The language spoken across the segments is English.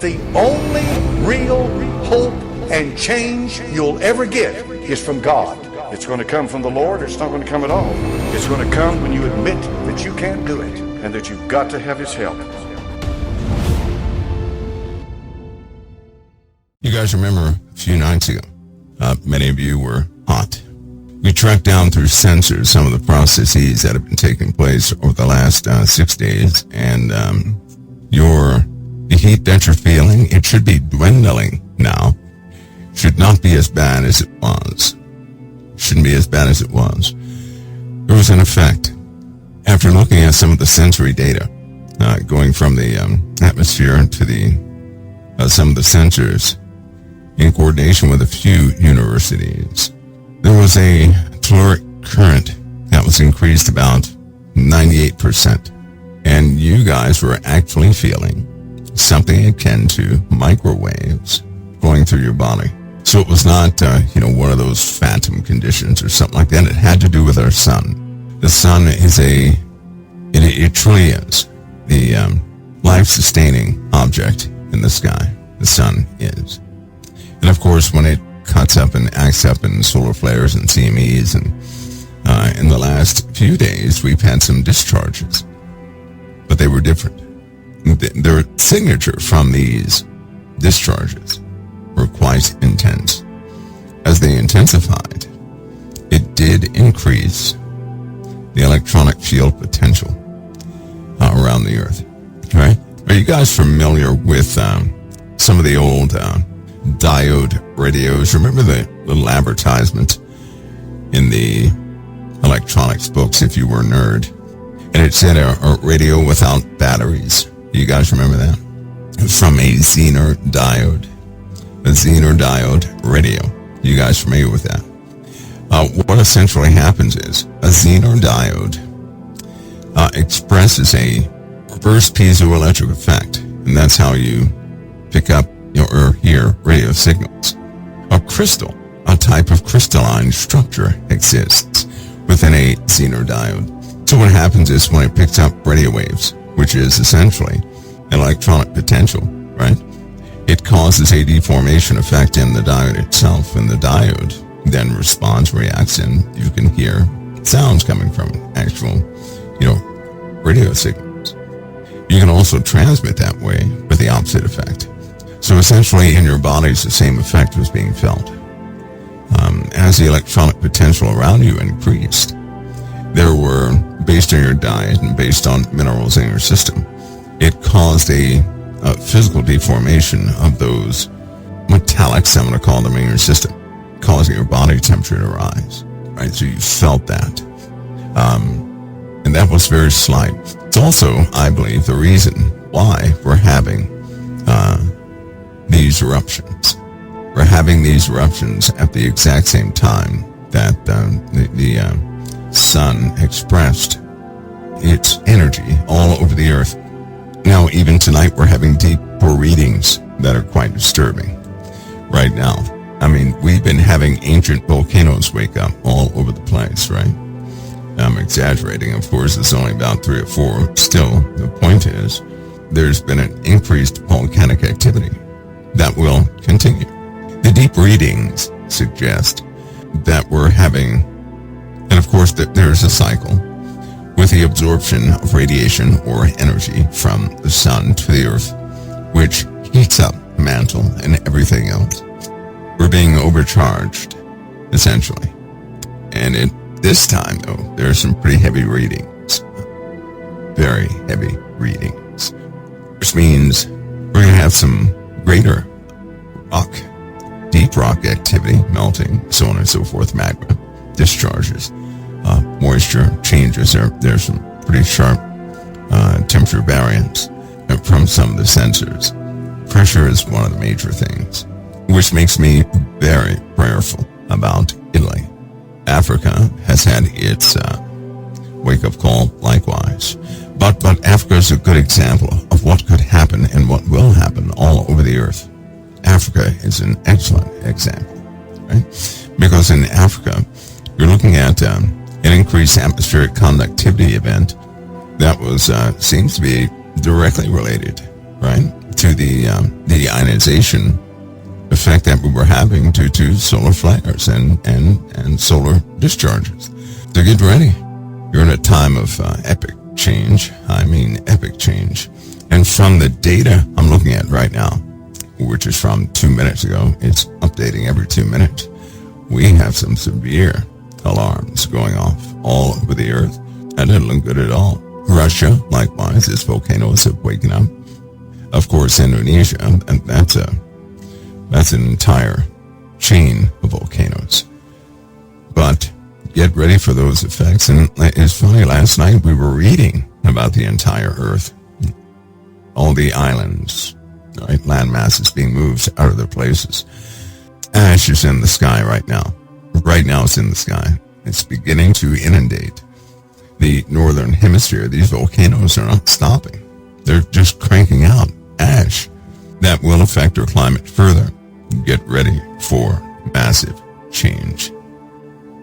The only real hope and change you'll ever get is from God. It's going to come from the Lord, or it's not going to come at all. It's going to come when you admit that you can't do it and that you've got to have His help. You guys remember a few nights ago, many of you were hot. We tracked down through sensors some of the processes that have been taking place over the last 6 days, and the heat that you're feeling, it should be dwindling now. Should not be as bad as it was. Shouldn't be as bad as it was. There was an effect. After looking at some of the sensory data, going from the atmosphere to some of the sensors, in coordination with a few universities, there was a caloric current that was increased about 98%. And you guys were actually feeling something akin to microwaves going through your body. So it was not, one of those phantom conditions or something like that. It had to do with our sun. The sun is it truly is the life-sustaining object in the sky. The sun is. And of course, when it cuts up and acts up in solar flares and CMEs, and in the last few days, we've had some discharges, but they were different. Their signature from these discharges were quite intense. As they intensified, it did increase the electronic field potential around the Earth. Right? Are you guys familiar with some of the old diode radios? Remember the little advertisement in the electronics books if you were a nerd? And it said a radio without batteries. You guys remember that? From a Zener diode. A Zener diode radio. You guys familiar with that? What essentially happens is a Zener diode expresses a reverse piezoelectric effect, and that's how you pick up or hear radio signals. A crystal, a type of crystalline structure, exists within a Zener diode. So what happens is when it picks up radio waves, which is essentially an electronic potential, right? It causes a deformation effect in the diode itself, and the diode then responds, reacts, and you can hear sounds coming from actual, radio signals. You can also transmit that way with the opposite effect. So essentially in your bodies, the same effect was being felt. As the electronic potential around you increased, there were, based on your diet and based on minerals in your system, it caused a physical deformation of those metallics, I'm going to call them, in your system, causing your body temperature to rise, right? So you felt that. And that was very slight. It's also, I believe, the reason why we're having these eruptions. We're having these eruptions at the exact same time that the sun expressed its energy all over the earth. Now, even tonight, we're having deeper readings that are quite disturbing right now. I mean, we've been having ancient volcanoes wake up all over the place, right? I'm exaggerating, of course. It's only about 3 or 4. Still, the point is, there's been an increased volcanic activity that will continue. The deep readings suggest that we're having, and of course, that there's a cycle with the absorption of radiation or energy from the sun to the earth, which heats up the mantle and everything else. We're being overcharged, essentially. And this time, though, there are some pretty heavy readings. Very heavy readings. Which means we're going to have some greater rock, deep rock activity, melting, so on and so forth, magma, discharges, moisture changes. There's some pretty sharp temperature variance from some of the sensors. Pressure is one of the major things, which makes me very prayerful about Italy. Africa has had its wake-up call likewise. But Africa is a good example of what could happen and what will happen all over the earth. Africa is an excellent example, right? Because in Africa, you're looking at an increased atmospheric conductivity event that was seems to be directly related, right, to the ionization effect that we were having due to solar flares and solar discharges. So get ready. You're in a time of epic change. I mean epic change. And from the data I'm looking at right now, which is from 2 minutes ago, it's updating every 2 minutes. We have some severe alarms going off all over the earth. That doesn't look good at all. Russia, likewise, its volcanoes have waken up. Of course, Indonesia, and that's an entire chain of volcanoes. But get ready for those effects. And it's funny, last night we were reading about the entire earth, all the islands, right? Land masses being moved out of their places. Ash is in the sky right now. Right now it's in the sky. It's beginning to inundate the northern hemisphere. These volcanoes are not stopping. They're just cranking out ash. That will affect our climate further. Get ready for massive change.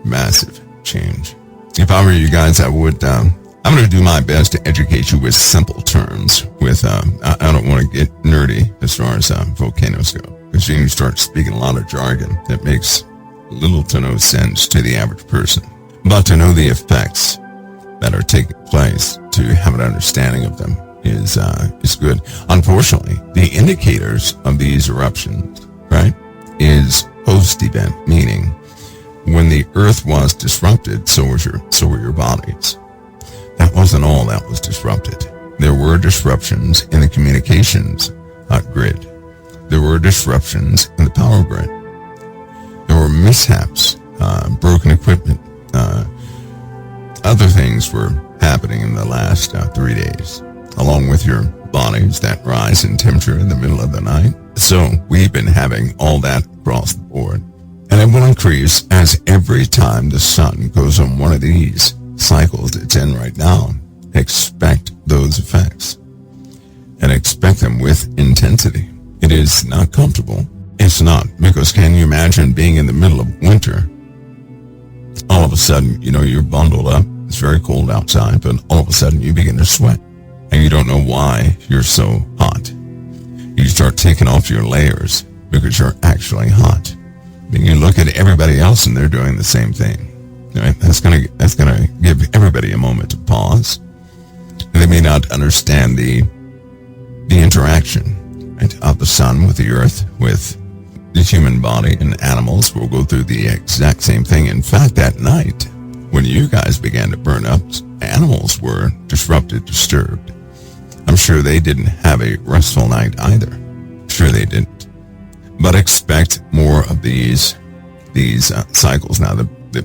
Massive change. If I were you guys, I would, I'm going to do my best to educate you with simple terms. I don't want to get nerdy as far as volcanoes go, because you can start speaking a lot of jargon that makes little to no sense to the average person. But to know the effects that are taking place, to have an understanding of them is good. Unfortunately, the indicators of these eruptions, right, is post-event, meaning when the earth was disrupted, so were your bodies. That wasn't all that was disrupted. There were disruptions in the communications grid. There were disruptions in the power grid. There were mishaps, broken equipment. Other things were happening in the last 3 days, along with your bodies that rise in temperature in the middle of the night. So we've been having all that across the board. And it will increase as every time the sun goes on one of these cycles it's in right now. Expect those effects. And expect them with intensity. It is not comfortable. It's not. Because can you imagine being in the middle of winter? All of a sudden, you're bundled up. It's very cold outside, but all of a sudden you begin to sweat. And you don't know why you're so hot. You start taking off your layers because you're actually hot. Then you look at everybody else and they're doing the same thing. Right? That's gonna give everybody a moment to pause. They may not understand the interaction, right, of the sun with the earth, with the human body, and animals will go through the exact same thing. In fact, that night, when you guys began to burn up, animals were disrupted, disturbed. I'm sure they didn't have a restful night either. Sure they didn't. But expect more of these cycles. Now,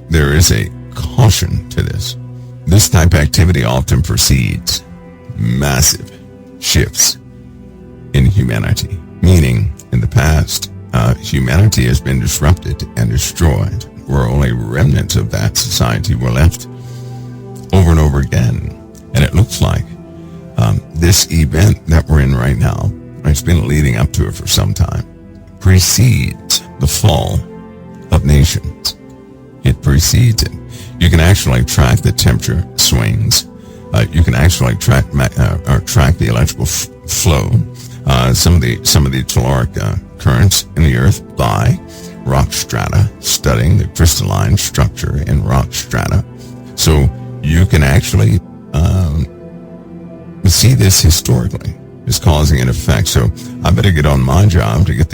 there is a caution to this. This type of activity often precedes massive shifts in humanity, meaning in the past, humanity has been disrupted and destroyed, where only remnants of that society were left over and over again. And it looks like this event that we're in right now, it's been leading up to it for some time, precedes the fall of nations. It precedes it. You can actually track the temperature swings. You can actually track the electrical flow. Some of the caloric currents in the earth by rock strata, studying the crystalline structure in rock strata. So you can actually see this historically is causing an effect. So I better get on my job to get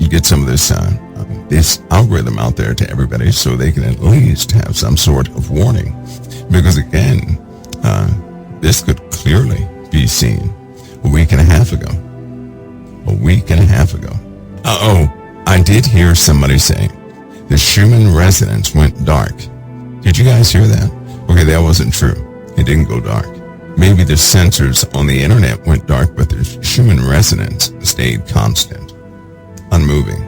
get some of this algorithm out there to everybody so they can at least have some sort of warning. Because again, this could clearly be seen a week and a half ago. I did hear somebody say the Schumann resonance went dark. Did you guys hear that? Okay, that wasn't true. It didn't go dark. Maybe the sensors on the internet went dark, but the Schumann resonance stayed constant, unmoving.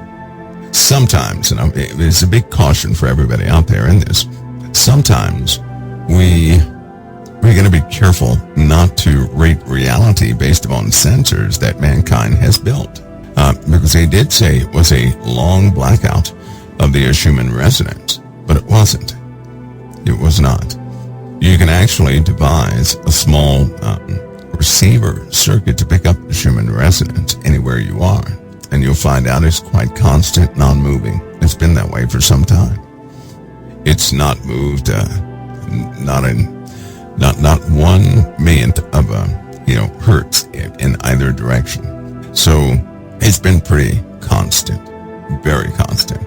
Sometimes, and there's a big caution for everybody out there in this, sometimes we're going to be careful not to rate reality based upon sensors that mankind has built. Because they did say it was a long blackout of the Schumann resonance, but it wasn't. It was not. You can actually devise a small receiver circuit to pick up the Schumann resonance anywhere you are. And you'll find out it's quite constant, non-moving. It's been that way for some time. It's not moved, not 1/millionth of a hertz in either direction. So it's been pretty constant, very constant.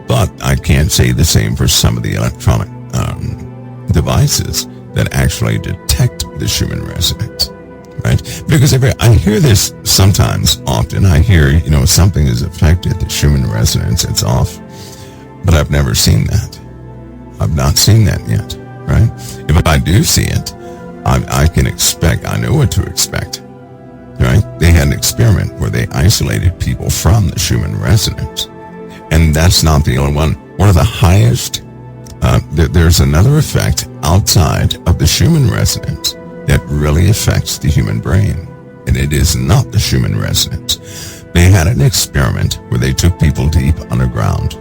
But I can't say the same for some of the electronic devices that actually detect the Schumann resonance, right? Because I hear this sometimes, often. I hear, something is affected, the Schumann resonance, it's off. But I've never seen that. I've not seen that yet, right? If I do see it, I can expect, I know what to expect, right? They had an experiment where they isolated people from the Schumann resonance. And that's not the only one. One of the highest, there's another effect outside of the Schumann resonance that really affects the human brain. And it is not the Schumann resonance. They had an experiment where they took people deep underground.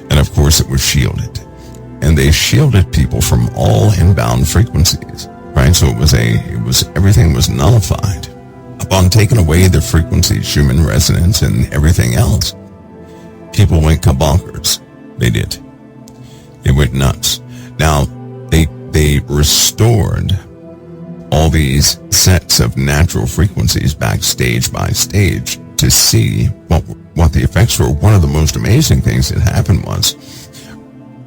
And of course it was shielded. And they shielded people from all inbound frequencies, right? So everything was nullified. Upon taking away the frequency, Schumann resonance and everything else, people went kabonkers. They did. They went nuts. Now, they restored all these sets of natural frequencies back stage by stage to see what the effects were. One of the most amazing things that happened was,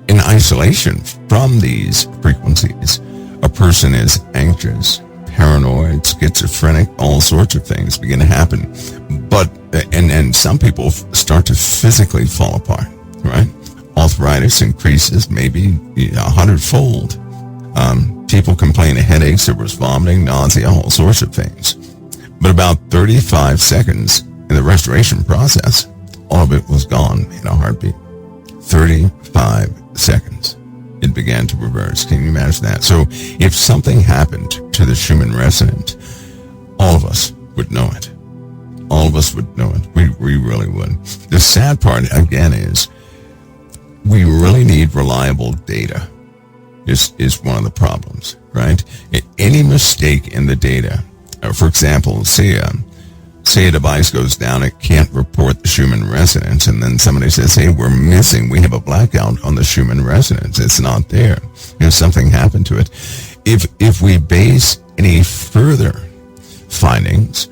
in isolation from these frequencies, a person is anxious, paranoid, schizophrenic, all sorts of things begin to happen. But, and some people start to physically fall apart, right? Arthritis increases maybe 100-fold. People complain of headaches, there was vomiting, nausea, all sorts of things. But about 35 seconds in the restoration process, all of it was gone in a heartbeat. 35 seconds. It began to reverse. Can you imagine that? So if something happened to the Schumann resonance, all of us would know it. All of us would know it. We really would. The sad part, again, is we really need reliable data. Is one of the problems, right? Any mistake in the data, for example, say a device goes down, it can't report the Schumann resonance, and then somebody says, hey, we have a blackout on the Schumann resonance. It's not there. Something happened to it. If we base any further findings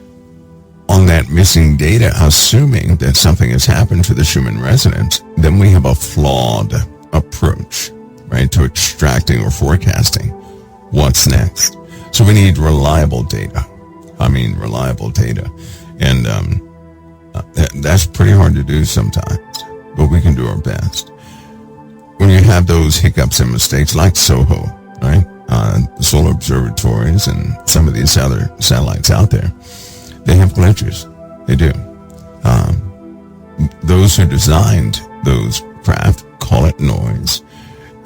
on that missing data, assuming that something has happened to the Schumann resonance, then we have a flawed approach, right, to extracting or forecasting what's next. So we need reliable data. Reliable data. And that's pretty hard to do sometimes, but we can do our best. When you have those hiccups and mistakes like SOHO, right, the solar observatories and some of these other satellites out there, they have glitches. They do. Those who designed those craft call it noise,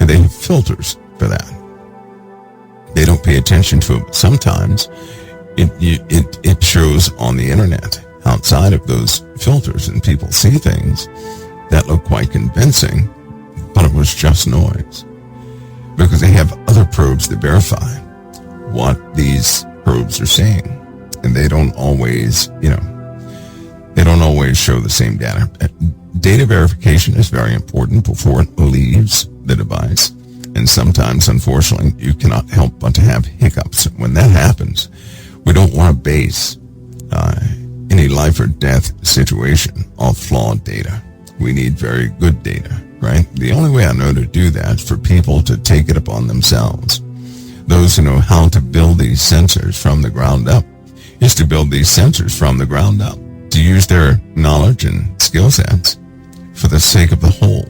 and they have filters for that. They don't pay attention to it, but sometimes it shows on the internet outside of those filters, and people see things that look quite convincing, but it was just noise. Because they have other probes that verify what these probes are saying. And they don't always, they don't always show the same data. Data verification is very important before it leaves the device. And sometimes, unfortunately, you cannot help but to have hiccups. When that happens, we don't want to base any life or death situation off flawed data. We need very good data, right? The only way I know to do that is for people to take it upon themselves. Those who know how to build these sensors from the ground up is to build these sensors from the ground up, to use their knowledge and skill sets for the sake of the whole,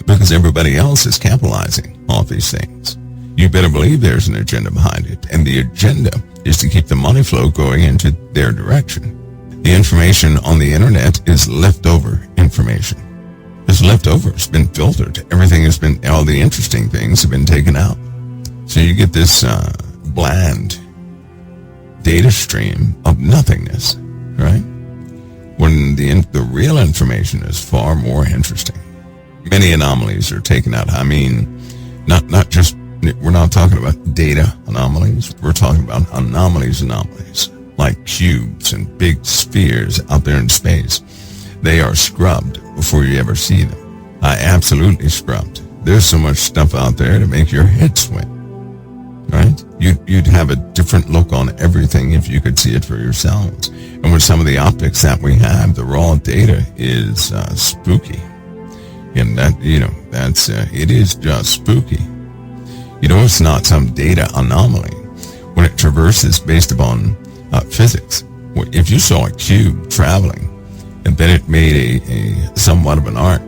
because everybody else is capitalizing off these things. You better believe there's an agenda behind it, and the agenda is to keep the money flow going into their direction. The information on the internet is leftover information. It's leftover. It's been filtered. Everything has been, all the interesting things have been taken out. So you get this bland data stream of nothingness, right? When the real information is far more interesting. Many anomalies are taken out. Not just We're not talking about data anomalies. We're talking about anomalies, like cubes and big spheres out there in space. They are scrubbed before you ever see them. Absolutely scrubbed. There's so much stuff out there to make your head swim, right? You'd have a different look on everything if you could see it for yourselves. And with some of the optics that we have, the raw data is spooky. And that, it is just spooky. It's not some data anomaly when it traverses based upon physics. If you saw a cube traveling and then it made a somewhat of an arc,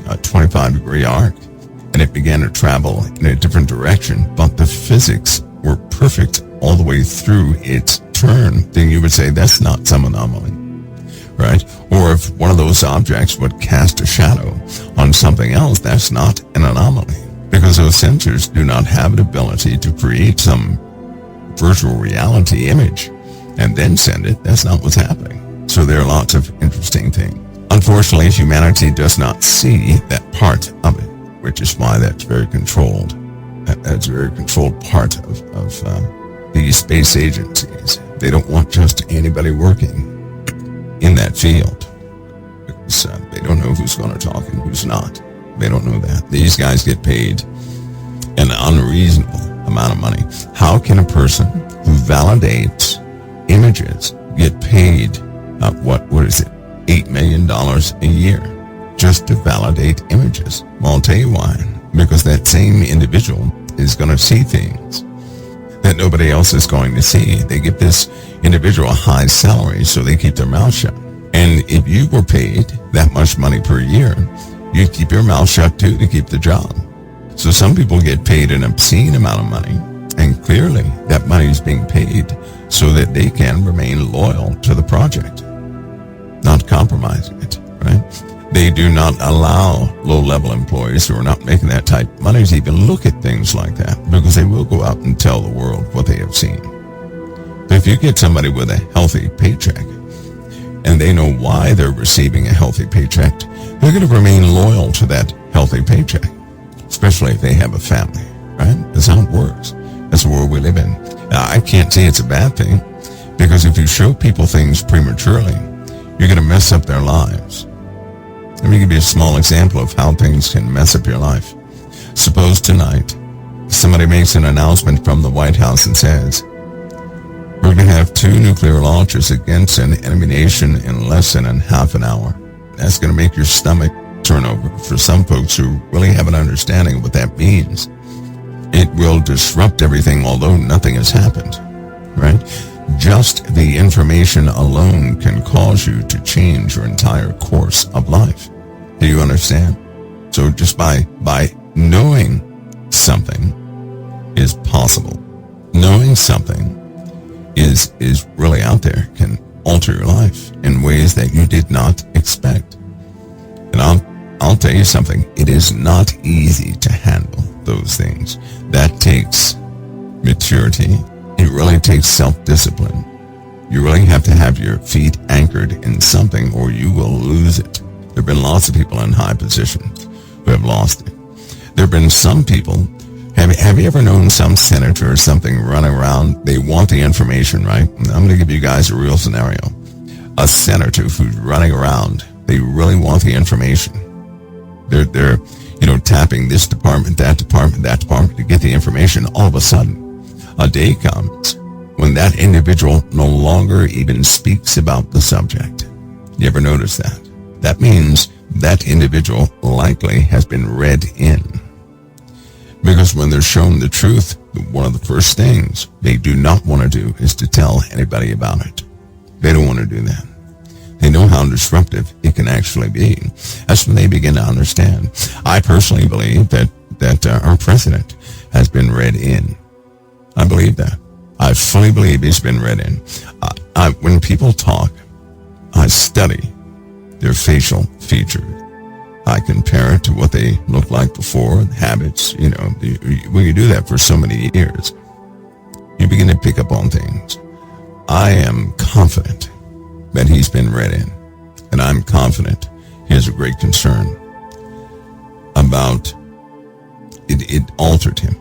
a 25-degree arc, and it began to travel in a different direction, but the physics were perfect all the way through its turn, then you would say that's not some anomaly, right? Or if one of those objects would cast a shadow on something else, that's not an anomaly, because those sensors do not have the ability to create some virtual reality image and then send it. That's not what's happening. So there are lots of interesting things. Unfortunately, humanity does not see that part of it, which is why that's very controlled. That's a very controlled part of these space agencies. They don't want just anybody working in that field, because they don't know who's going to talk and who's not. They don't know that. These guys get paid an unreasonable amount of money. How can a person who validates images get paid, what is it, $8 million a year just to validate images? Well, I'll tell you why. Because that same individual is going to see things that nobody else is going to see. They give this individual a high salary, so they keep their mouth shut. And if you were paid that much money per year, you'd keep your mouth shut too to keep the job. So some people get paid an obscene amount of money, and clearly that money is being paid so that they can remain loyal to the project, not compromising it, right? They do not allow low-level employees who are not making that type of money to even look at things like that, because they will go out and tell the world what they have seen. But if you get somebody with a healthy paycheck, and they know why they're receiving a healthy paycheck, they're going to remain loyal to that healthy paycheck, especially if they have a family, right? That's how it works. That's the world we live in. Now, I can't say it's a bad thing, because if you show people things prematurely, you're going to mess up their lives. Let me give you a small example of how things can mess up your life. Suppose tonight, somebody makes an announcement from the White House and says, we're going to have 2 nuclear launches against an enemy nation in less than half an hour. That's going to make your stomach turn over. For some folks who really have an understanding of what that means, it will disrupt everything, although nothing has happened, right? Just the information alone can cause you to change your entire course of life. Do you understand? So just by knowing something is possible, knowing something is really out there, can alter your life in ways that you did not expect. And I'll tell you something, it is not easy to handle those things. That takes maturity. It really takes self-discipline. You really have to have your feet anchored in something, or you will lose it. There have been lots of people in high positions who have lost it. There have been some people, have you ever known some senator or something running around? They want the information, right? I'm going to give you guys a real scenario. A senator who's running around, they really want the information. They're tapping this department, that department to get the information. All of a sudden, a day comes when that individual no longer even speaks about the subject. You ever notice that? That means that individual likely has been read in. Because when they're shown the truth, one of the first things they do not want to do is to tell anybody about it. They don't want to do that. They know how disruptive it can actually be. That's when they begin to understand. I personally believe that our president has been read in. I believe that. I fully believe he's been read in. When people talk, I study their facial features. I compare it to what they looked like before, habits. When you do that for so many years, you begin to pick up on things. I am confident that he's been read in, and I'm confident he has a great concern about it. It altered him.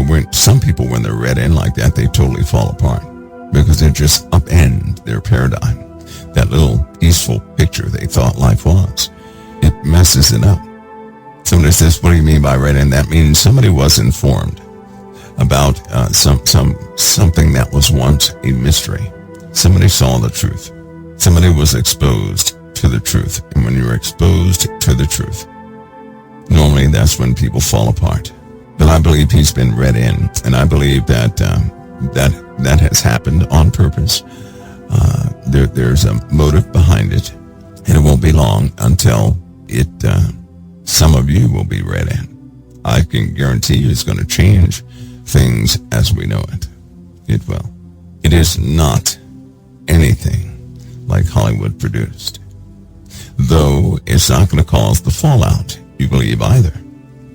when some people, when they're read in like that, they totally fall apart because they just upend their paradigm. That little peaceful picture they thought life was. It messes it up. Somebody says, what do you mean by read in? That means somebody was informed about something that was once a mystery. Somebody saw the truth. Somebody was exposed to the truth. And when you're exposed to the truth, normally that's when people fall apart. But I believe he's been read in, and I believe that that has happened on purpose. There's a motive behind it, and it won't be long until some of you will be read in. I can guarantee you it's going to change things as we know it. It will. It is not anything like Hollywood produced. Though it's not going to cause the fallout you believe either.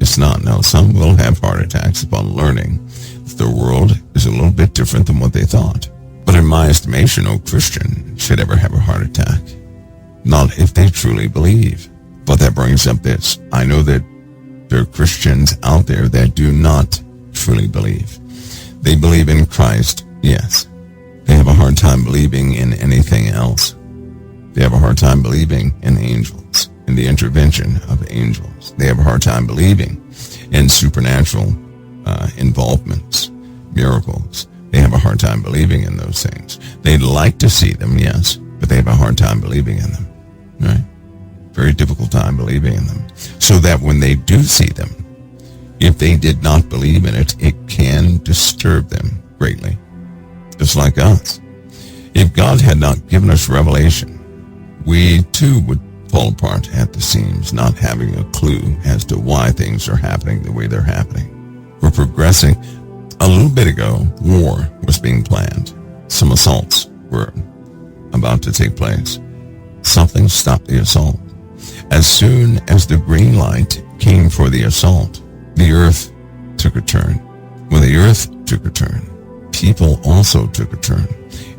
It's not. Now, some will have heart attacks upon learning that the world is a little bit different than what they thought. But in my estimation, no Christian should ever have a heart attack. Not if they truly believe. But that brings up this. I know that there are Christians out there that do not truly believe. They believe in Christ, yes. They have a hard time believing in anything else. They have a hard time believing in angels, in the intervention of angels. They have a hard time believing in supernatural involvements, miracles. They have a hard time believing in those things. They'd like to see them, yes, but they have a hard time believing in them, right? Very difficult time believing in them. So that when they do see them, if they did not believe in it, it can disturb them greatly. Just like us. If God had not given us revelation, we too would fall apart at the seams, not having a clue as to why things are happening the way they're happening. We're progressing. A little bit ago, war was being planned. Some assaults were about to take place. Something stopped the assault. As soon as the green light came for the assault, the earth took a turn. When the earth took a turn, people also took a turn.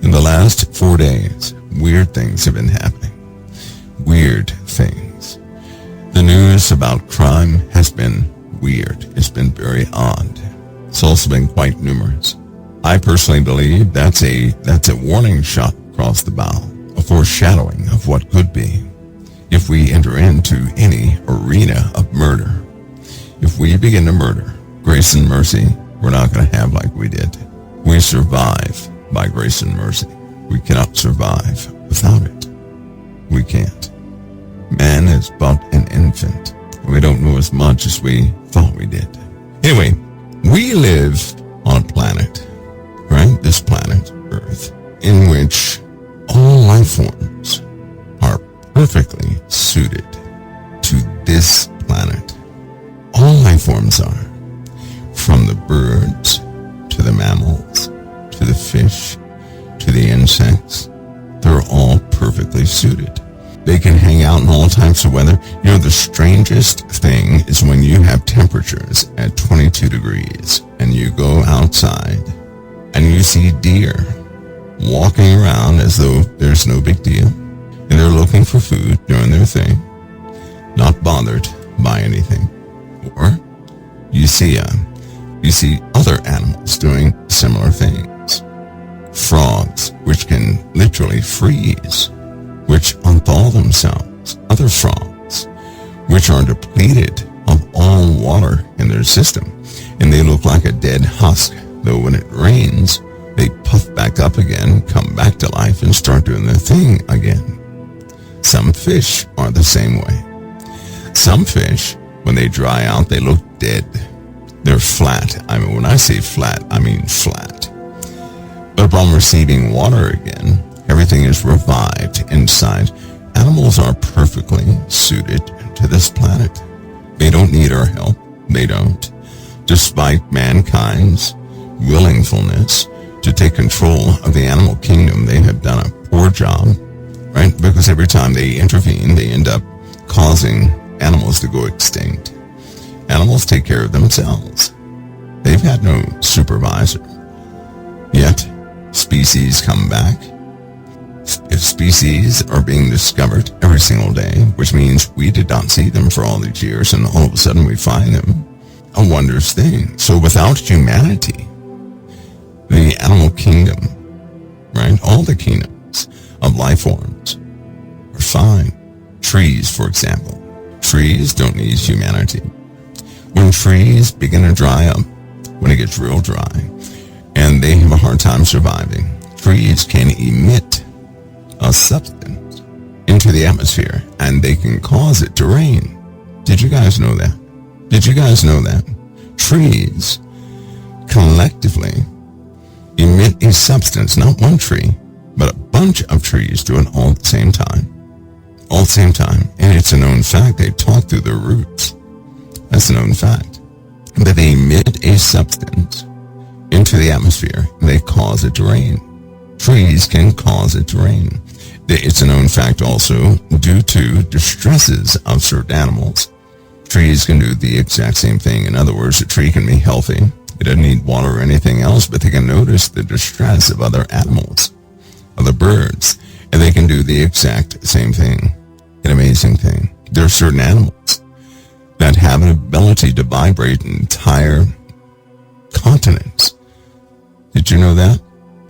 In the last 4 days, weird things have been happening. Weird things. The news about crime has been weird. It's been very odd. It's also been quite numerous. I personally believe that's a warning shot across the bow, a foreshadowing of what could be if we enter into any arena of murder. If we begin to murder, grace and mercy, we're not going to have like we did. We survive by grace and mercy. We cannot survive without it. We can't. Man is but an infant. We don't know as much as we thought we did. Anyway, we live on a planet, right? This planet, Earth, in which all life forms are perfectly suited to this planet. All life forms are, from the birds to the mammals, to the fish, to the insects. They're all perfectly suited. They can hang out in all types of weather. You know, the strangest thing is when you have temperatures at 22 degrees and you go outside and you see deer walking around as though there's no big deal. And they're looking for food, doing their thing, not bothered by anything. Or you see other animals doing similar things. Frogs, which can literally freeze, which unthaw themselves. Other frogs, which are depleted of all water in their system, and they look like a dead husk, though when it rains, they puff back up again, come back to life, and start doing their thing again. Some fish are the same way. Some fish, when they dry out, they look dead. They're flat. I mean, when I say flat, I mean flat. But upon receiving water again, everything is revived inside. Animals are perfectly suited to this planet. They don't need our help. They don't. Despite mankind's willingfulness to take control of the animal kingdom, they have done a poor job, right? Because every time they intervene, they end up causing animals to go extinct. Animals take care of themselves. They've had no supervisor. Yet, species come back. If species are being discovered every single day, which means we did not see them for all these years, and all of a sudden we find them. a wondrous thing. So without humanity, the animal kingdom, right, all the kingdoms of life forms are fine. Trees, for example. Trees don't need humanity. When trees begin to dry up, when it gets real dry, and they have a hard time surviving, trees can emit a substance into the atmosphere, and they can cause it to rain. Did you guys know that? Did you guys know that? Trees collectively emit a substance, not one tree, but a bunch of trees do it all at the same time. All at the same time. And it's a known fact. They talk through their roots. That's a known fact. That they emit a substance into the atmosphere. They cause it to rain. Trees can cause it to rain. It's a known fact also, due to distresses of certain animals, trees can do the exact same thing. In other words, a tree can be healthy. It doesn't need water or anything else, but they can notice the distress of other animals, other birds, and they can do the exact same thing. An amazing thing. There are certain animals that have an ability to vibrate entire continents. Did you know that?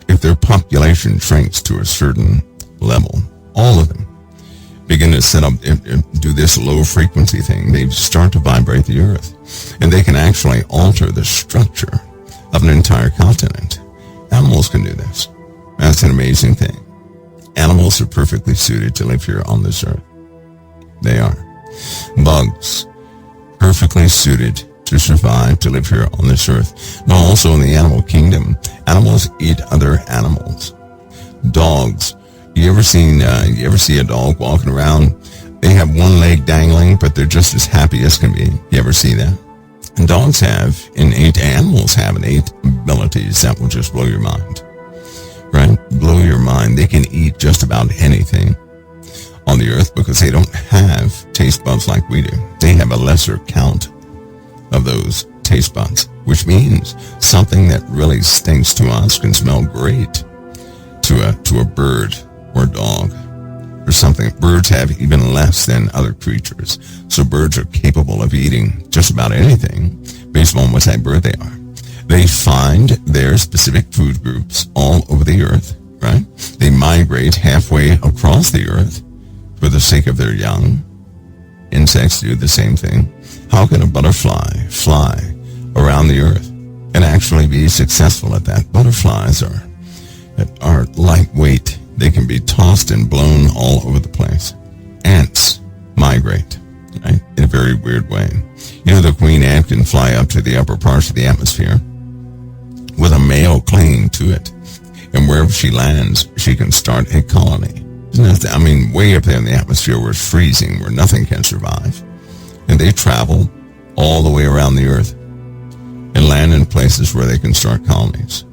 If their population shrinks to a certain level, all of them begin to set up, do this low frequency thing. They start to vibrate the earth, and they can actually alter the structure of an entire continent. Animals can do this. That's an amazing thing. Animals are perfectly suited to live here on this earth. They are. Bugs, perfectly suited to survive, to live here on this earth. But also in the animal kingdom, animals eat other animals. Dogs. You ever see a dog walking around? They have one leg dangling, but they're just as happy as can be. You ever see that? And dogs have innate, animals have innate abilities that will just blow your mind. Right? Blow your mind. They can eat just about anything on the earth because they don't have taste buds like we do. They have a lesser count of those taste buds, which means something that really stinks to us can smell great to a bird or a dog or something. Birds have even less than other creatures. So birds are capable of eating just about anything based on what type of bird they are. They find their specific food groups all over the earth, right? They migrate halfway across the earth for the sake of their young. Insects do the same thing. How can a butterfly fly around the earth and actually be successful at that? Butterflies are lightweight. They can be tossed and blown all over the place. Ants migrate, right, in a very weird way. You know, the queen ant can fly up to the upper parts of the atmosphere with a male clinging to it. And wherever she lands, she can start a colony. Way up there in the atmosphere where it's freezing, where nothing can survive. And they travel all the way around the earth and land in places where they can start colonies.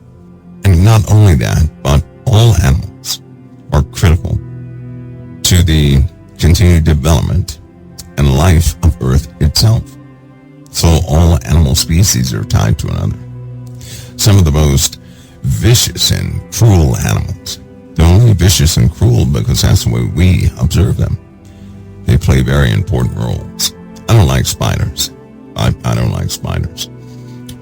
And not only that, but all animals are critical to the continued development and life of Earth itself. So all animal species are tied to another. Some of the most vicious and cruel animals. They're only vicious and cruel because that's the way we observe them. They play very important roles. I don't like spiders. I don't like spiders.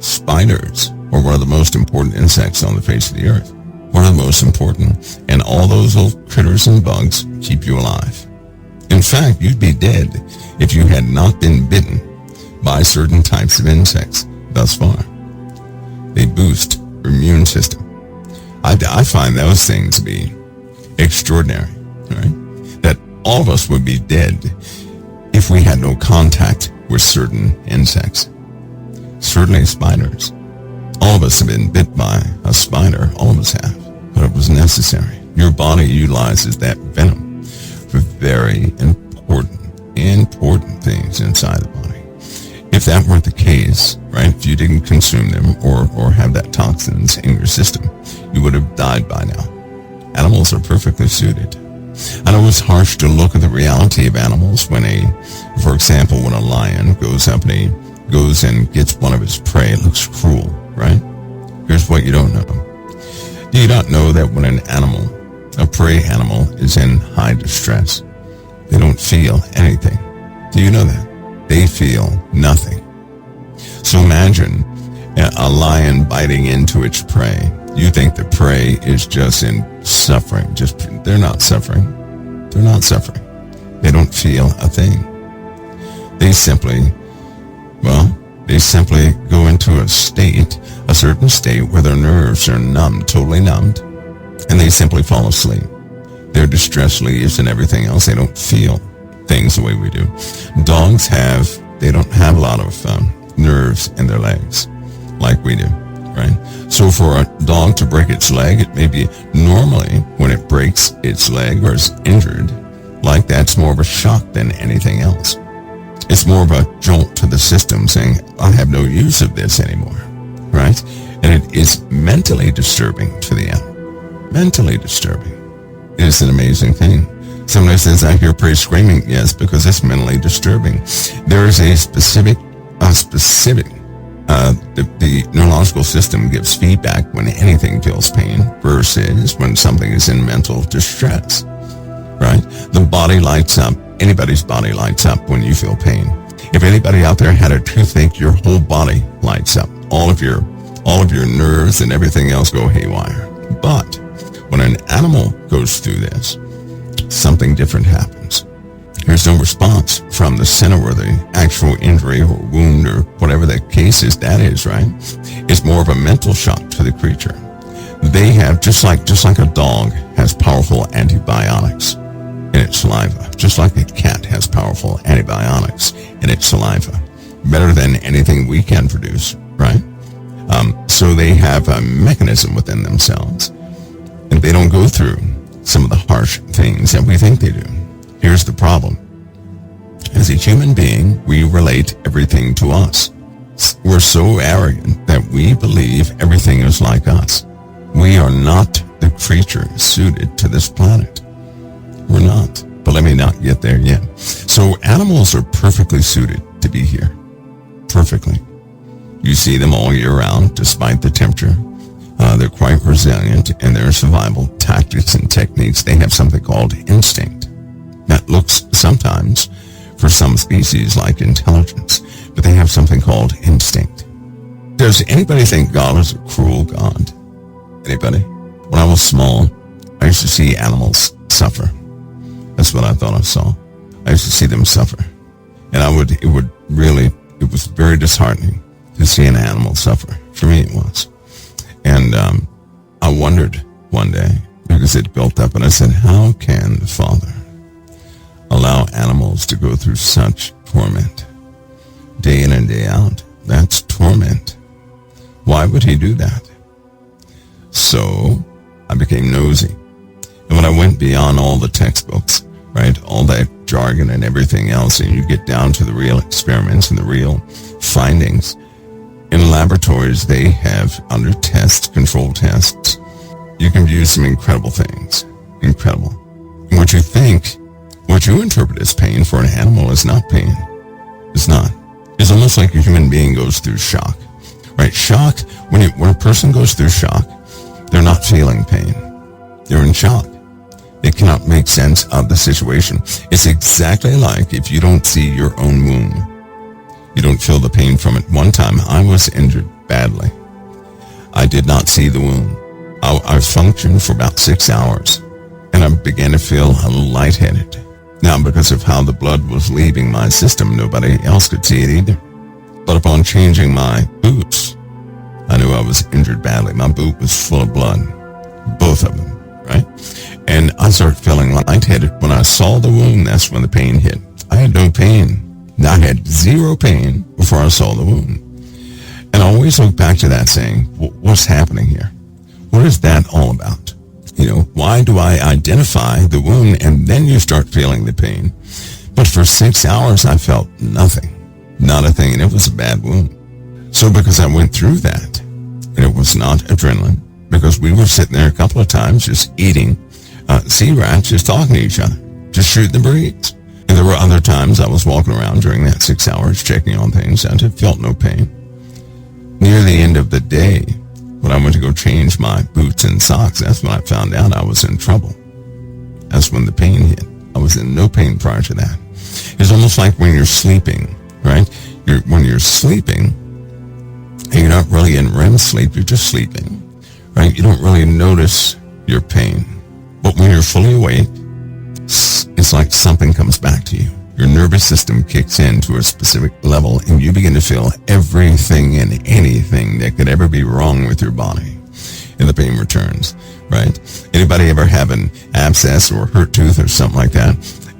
Spiders are one of the most important insects on the face of the earth. One of the most important. And all those little critters and bugs keep you alive. In fact, you'd be dead if you had not been bitten by certain types of insects thus far. They boost your immune system. I find those things to be extraordinary, right? That all of us would be dead if we had no contact with certain insects. Certainly spiders. All of us have been bit by a spider. All of us have. But it was necessary. Your body utilizes that venom for very important things inside the body. If that weren't the case, right, if you didn't consume them or have that toxins in your system, you would have died by now. Animals are perfectly suited. I know it's harsh to look at the reality of animals when for example, when a lion goes up and he goes and gets one of his prey. It looks cruel, right? Here's what you don't know. Do you not know that when an animal, a prey animal, is in high distress, they don't feel anything? Do you know that? They feel nothing. So So imagine a lion biting into its prey. You think the prey is just in suffering. They're not suffering. They're not suffering. They don't feel a thing. They simply go into a certain state where their nerves are numbed, totally numbed, and they simply fall asleep. Their distress leaves and everything else. They don't feel things the way we do. Dogs they don't have a lot of nerves in their legs like we do, right? So for a dog to break its leg, it may be normally when it breaks its leg or is injured, like that's more of a shock than anything else. It's more of a jolt to the system saying, I have no use of this anymore, right? And it is mentally disturbing to the animal. Mentally disturbing. It is an amazing thing. Somebody says, I hear prey screaming. Yes, because it's mentally disturbing. There is a specific, the neurological system gives feedback when anything feels pain versus when something is in mental distress, right? The body lights up. Anybody's body lights up when you feel pain. If anybody out there had a toothache, your whole body lights up. All of your nerves and everything else go haywire. But when an animal goes through this, something different happens. There's no response from the center where the actual injury or wound or whatever the case is, that is, right? It's more of a mental shock to the creature. They have, just like a dog has powerful antibiotics in its saliva, just like a cat has powerful antibiotics in its saliva, better than anything we can produce, right? So they have a mechanism within themselves, and they don't go through some of the harsh things that we think they do. Here's the problem. As a human being, we relate everything to us. We're so arrogant that we believe everything is like us. We are not the creature suited to this planet. We're not. But let me not get there yet. So animals are perfectly suited to be here. Perfectly. You see them all year round, despite the temperature. They're quite resilient in their survival tactics and techniques. They have something called instinct. That looks sometimes, for some species, like intelligence, but they have something called instinct. Does anybody think God is a cruel God? Anybody? When I was small, I used to see animals suffer. That's what I thought I saw. I used to see them suffer. And it was very disheartening to see an animal suffer. For me, it was. And I wondered one day, because it built up, and I said, how can the Father allow animals to go through such torment day in and day out? That's torment. Why would he do that? So I became nosy. And when I went beyond all the textbooks, right, all that jargon and everything else, and you get down to the real experiments and the real findings, in laboratories, they have under tests, controlled tests, you can view some incredible things. Incredible. And what you interpret as pain for an animal is not pain. It's not. It's almost like a human being goes through shock. Right? Shock, when a person goes through shock, they're not feeling pain. They're in shock. They cannot make sense of the situation. It's exactly like if you don't see your own wound. You don't feel the pain from it. One time, I was injured badly. I did not see the wound. I functioned for about 6 hours, and I began to feel a little lightheaded. Now, because of how the blood was leaving my system, nobody else could see it either. But upon changing my boots, I knew I was injured badly. My boot was full of blood, both of them, right? And I started feeling lightheaded. When I saw the wound, that's when the pain hit. I had no pain. I had zero pain before I saw the wound. And I always look back to that saying, what's happening here? What is that all about? Why do I identify the wound and then you start feeling the pain? But for 6 hours, I felt nothing, not a thing, and it was a bad wound. So because I went through that, and it was not adrenaline, because we were sitting there a couple of times just eating sea rats, just talking to each other, just shooting the breeze. And there were other times I was walking around during that 6 hours checking on things and I felt no pain. Near the end of the day, when I went to go change my boots and socks, that's when I found out I was in trouble. That's when the pain hit. I was in no pain prior to that. It's almost like when you're sleeping, right? When you're sleeping, And you're not really in REM sleep, you're just sleeping, right? You don't really notice your pain. But when you're fully awake, it's like something comes back to you. Your nervous system kicks in to a specific level, and you begin to feel everything and anything that could ever be wrong with your body. And the pain returns, right? Anybody ever have an abscess or hurt tooth or something like that,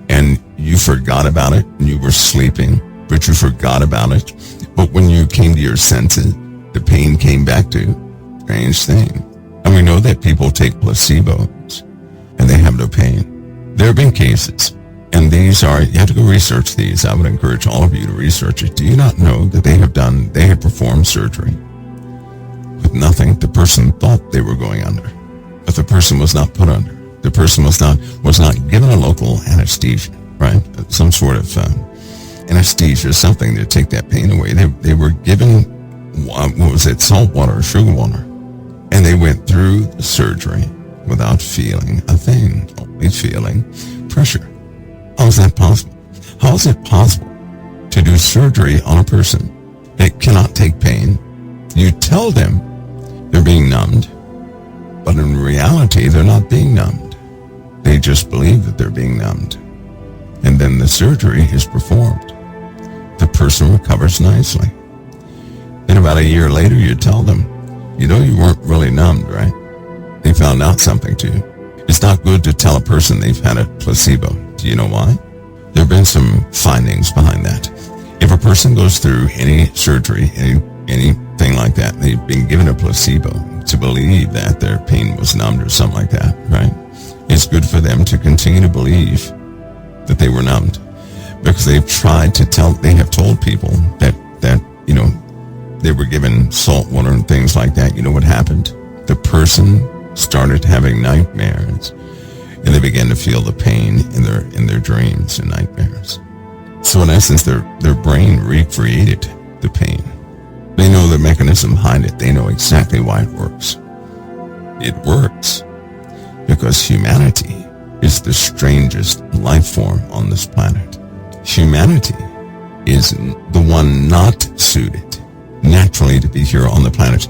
and you forgot about it, and you were sleeping, but you forgot about it? But when you came to your senses, the pain came back to you. Strange thing. And we know that people take placebos, and they have no pain. There have been cases, and these are, you have to go research these. I would encourage all of you to research it. Do you not know that they have performed surgery with nothing? The person thought they were going under, but the person was not put under. The person was not given a local anesthesia, right? Some sort of anesthesia, something to take that pain away. They were given, what was it, salt water or sugar water, and they went through the surgery without feeling a thing, only feeling pressure. How is that possible? How is it possible to do surgery on a person that cannot take pain? You tell them they're being numbed, but in reality, they're not being numbed. They just believe that they're being numbed. And then the surgery is performed. The person recovers nicely. Then about a year later, you tell them, you know, you weren't really numbed, right? They found out something too. It's not good to tell a person they've had a placebo. Do you know why? There have been some findings behind that. If a person goes through any surgery, anything like that, they've been given a placebo to believe that their pain was numbed or something like that, right? It's good for them to continue to believe that they were numbed, because they have told people that you know, they were given salt water and things like that. You know what happened? The person started having nightmares, and they began to feel the pain in their dreams and nightmares. So in essence, their brain recreated the pain. They know the mechanism behind it. They know exactly why it works. It works because humanity is the strangest life form on this planet. Humanity is the one not suited naturally to be here on the planet.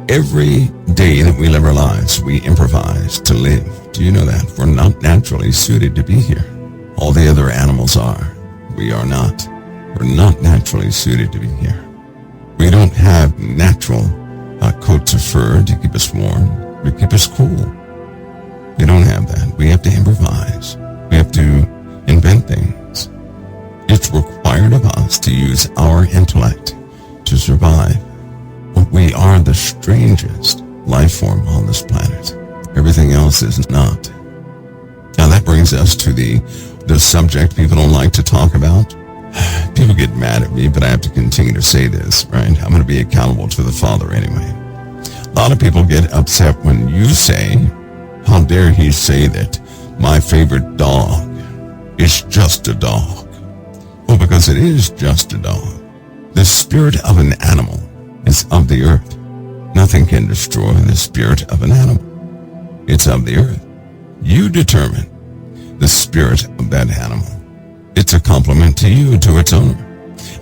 Every day that we live our lives, we improvise to live. Do you know that? We're not naturally suited to be here. All the other animals are. We are not. We're not naturally suited to be here. We don't have natural coats of fur to keep us warm, to keep us cool. We don't have that. We have to improvise. We have to invent things. It's required of us to use our intellect to survive. But we are the strangest life form on this planet. Everything else is not. Now that brings us to the subject people don't like to talk about. People get mad at me, but I have to continue to say this, right? I'm going to be accountable to the Father anyway. A lot of people get upset when you say, how dare he say that my favorite dog is just a dog? Well, because it is just a dog. The spirit of an animal is of the earth. Nothing can destroy the spirit of an animal. It's of the earth. You determine the spirit of that animal. It's a compliment to you, to its owner.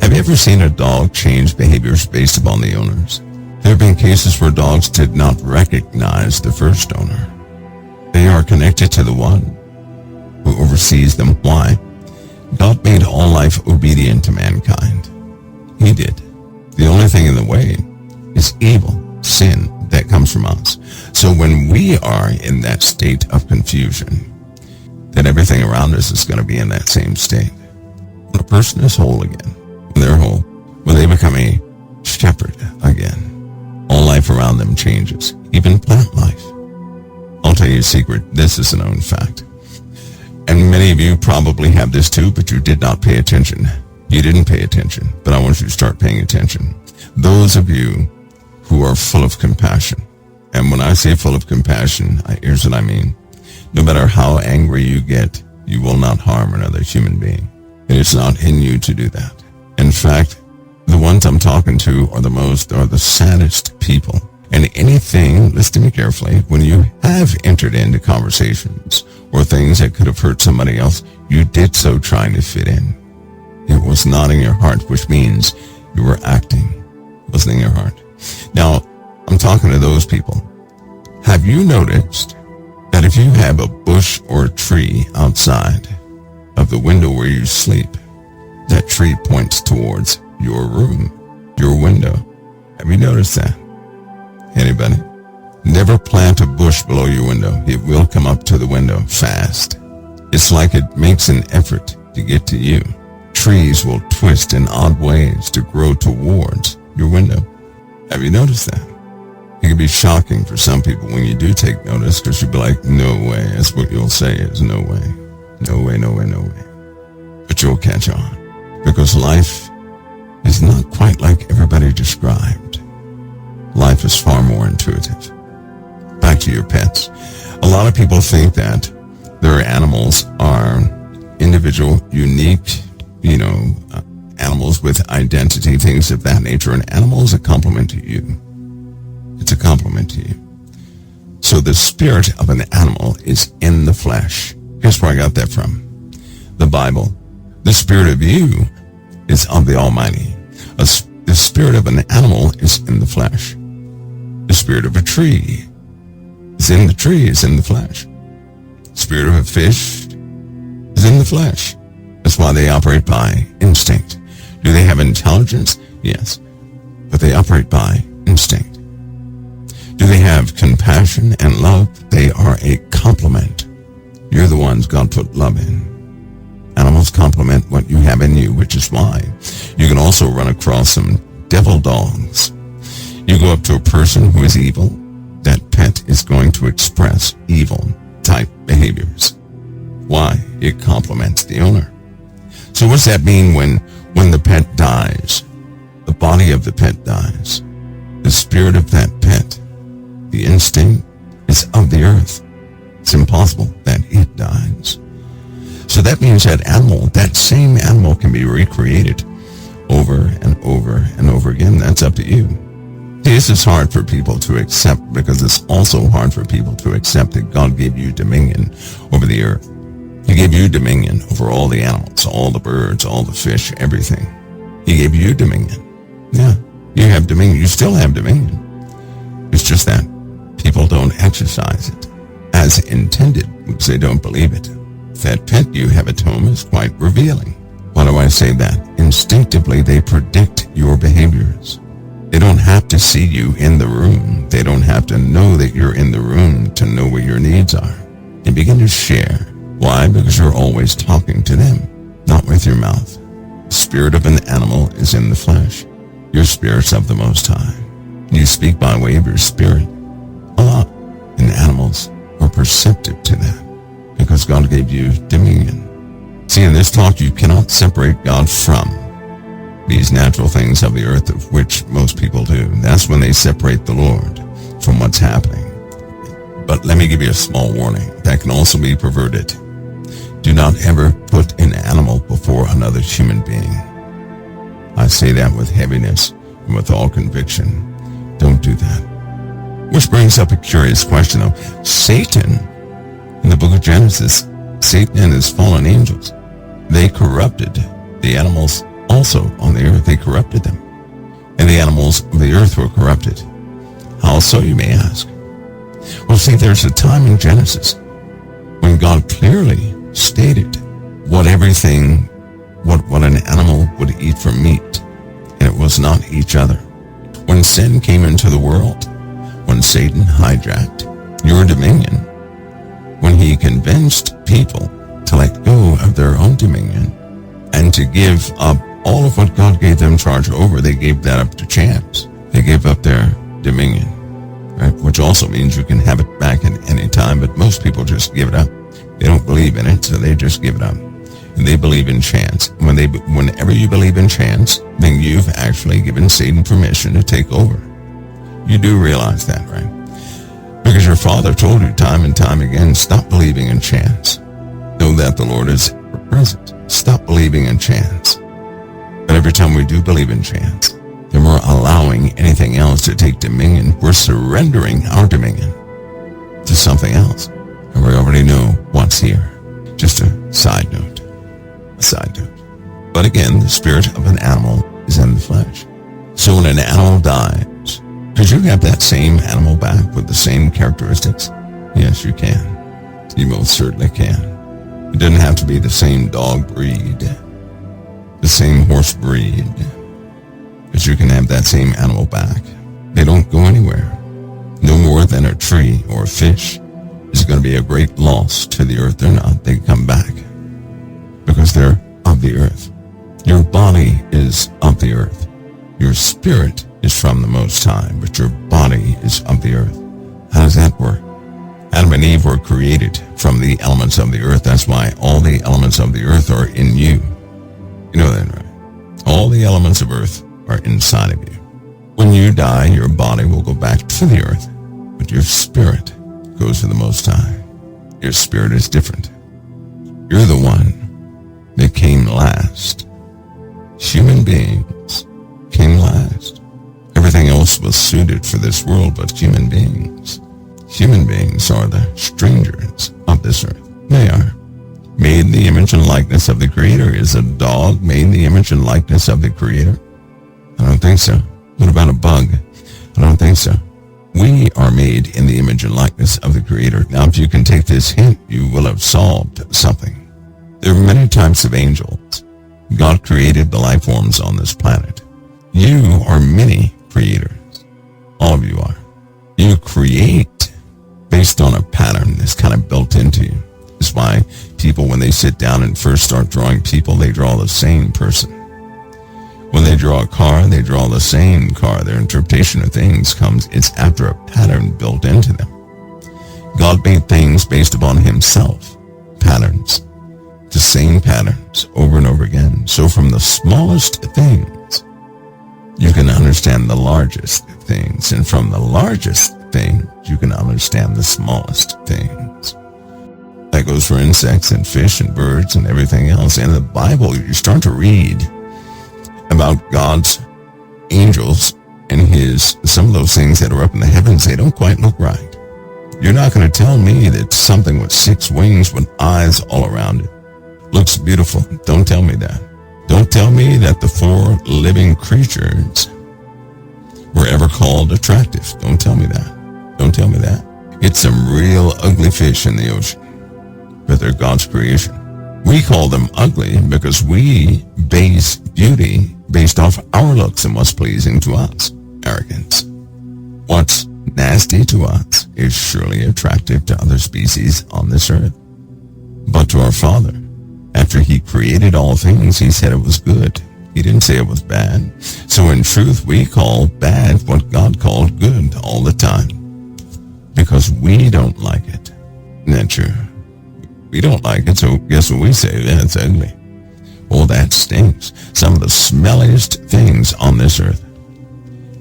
Have you ever seen a dog change behaviors based upon the owners? There have been cases where dogs did not recognize the first owner. They are connected to the one who oversees them. Why? God made all life obedient to mankind. He did. The only thing in the way is evil, sin that comes from us. So when we are in that state of confusion, then everything around us is going to be in that same state. When a person is whole again, when they're whole, when they become a shepherd again, all life around them changes, even plant life. I'll tell you a secret. This is a known fact. And many of you probably have this too, but you did not pay attention. You didn't pay attention, but I want you to start paying attention. Those of you who are full of compassion, and when I say full of compassion, here's what I mean. No matter how angry you get, you will not harm another human being. It is not in you to do that. In fact, the ones I'm talking to are the saddest people. And anything, listen to me carefully, when you have entered into conversations or things that could have hurt somebody else, you did so trying to fit in. It was not in your heart, which means you were acting. It wasn't in your heart. Now, I'm talking to those people. Have you noticed that if you have a bush or a tree outside of the window where you sleep, that tree points towards your room, your window? Have you noticed that? Anybody? Never plant a bush below your window. It will come up to the window fast. It's like it makes an effort to get to you. Trees will twist in odd ways to grow towards your window. Have you noticed that? It can be shocking for some people when you do take notice, because you'll be like, no way. That's what you'll say is no way. No way, no way, no way. But you'll catch on, because life is not quite like everybody described. Life is far more intuitive. Back to your pets. A lot of people think that their animals are individual, unique, animals with identity, things of that nature. An animal is a compliment to you. It's a compliment to you. So the spirit of an animal is in the flesh. Guess where I got that from? The Bible. The spirit of you is of the Almighty. The spirit of an animal is in the flesh. The spirit of a tree is in the tree, is in the flesh. The spirit of a fish is in the flesh. That's why they operate by instinct. Do they have intelligence? Yes. But they operate by instinct. Do they have compassion and love? They are a complement. You're the ones God put love in. Animals complement what you have in you, which is why you can also run across some devil dogs. You go up to a person who is evil, that pet is going to express evil type behaviors. Why? It complements the owner. So what does that mean when the pet dies? The body of the pet dies. The spirit of that pet, the instinct, is of the earth. It's impossible that it dies. So that means that same animal can be recreated over and over and over again. That's up to you. This is hard for people to accept, because it's also hard for people to accept that God gave you dominion over the earth. He gave you dominion over all the animals, all the birds, all the fish, everything. He gave you dominion. Yeah, you have dominion. You still have dominion. It's just that people don't exercise it as intended because they don't believe it. That pet you have at home is quite revealing. Why do I say that? Instinctively, they predict your behaviors. They don't have to see you in the room. They don't have to know that you're in the room to know what your needs are. They begin to share. Why? Because you're always talking to them, not with your mouth. The spirit of an animal is in the flesh. Your spirit's of the Most High. You speak by way of your spirit a lot. And animals are perceptive to that because God gave you dominion. See, in this talk, you cannot separate God from these natural things of the earth, of which most people do. That's when they separate the Lord from what's happening. But let me give you a small warning. That can also be perverted. Do not ever put an animal before another human being. I say that with heaviness and with all conviction. Don't do that. Which brings up a curious question, though. Satan, in the book of Genesis, Satan and his fallen angels, they corrupted the animals also on the earth. They corrupted them. And the animals of the earth were corrupted. How so, you may ask? Well, see, there's a time in Genesis when God clearly stated what an animal would eat for meat, and it was not each other. When sin came into the world, when Satan hijacked your dominion, when he convinced people to let go of their own dominion and to give up all of what God gave them charge over, they gave that up to chance. They gave up their dominion, right? Which also means you can have it back at any time, but most people just give it up. They don't believe in it, so they just give it up. And they believe in chance. Whenever you believe in chance, then you've actually given Satan permission to take over. You do realize that, right? Because your father told you time and time again, stop believing in chance. Know that the Lord is present. Stop believing in chance. But every time we do believe in chance, then we're allowing anything else to take dominion. We're surrendering our dominion to something else. And we already know what's here. Just a side note. A side note. But again, the spirit of an animal is in the flesh. So when an animal dies, Could you have that same animal back with the same characteristics? Yes, you can. You most certainly can. It doesn't have to be the same dog breed, the same horse breed, but you can have that same animal back. They don't go anywhere. No more than a tree or a fish is going to be a great loss to the earth. They're not. They come back because they're of the earth. Your body is of the earth. Your spirit is from the Most High, but your body is of the earth. How does that work? Adam and Eve were created from the elements of the earth. That's why all the elements of the earth are in you. You know that, right? All the elements of earth are inside of you. When you die, your body will go back to the earth, but your spirit goes to the Most High. Your spirit is different. You're the one that came last. Human beings came last. Everything else was suited for this world, but human beings. Human beings are the strangers of this earth. They are. Made in the image and likeness of the Creator. Is a dog made in the image and likeness of the Creator? I don't think so. What about a bug? I don't think so. We are made in the image and likeness of the Creator. Now, if you can take this hint, you will have solved something. There are many types of angels. God created the life forms on this planet. You are many creators. All of you are. You create based on a pattern that's kind of built into you. That's why people, when they sit down and first start drawing people, they draw the same person. When they draw a car, they draw the same car. Their interpretation of things it's after a pattern built into them. God made things based upon himself, patterns, the same patterns over and over again. So from the smallest things, you can understand the largest things. And from the largest things, you can understand the smallest things. That goes for insects and fish and birds and everything else. In the Bible, you start to read about God's angels and some of those things that are up in the heavens. They don't quite look right. You're not going to tell me that something with 6 wings with eyes all around it looks beautiful. Don't tell me that. Don't tell me that the 4 living creatures were ever called attractive. Don't tell me that. Don't tell me that. It's some real ugly fish in the ocean, but they're God's creation. We call them ugly because we base beauty based off our looks and what's pleasing to us. Arrogance. What's nasty to us is surely attractive to other species on this earth. But to our Father, after he created all things, he said it was good. He didn't say it was bad. So in truth, we call bad what God called good all the time because we don't like it. Isn't that true? We don't like it, so guess what we say? That's ugly. Oh, that stinks. Some of the smelliest things on this earth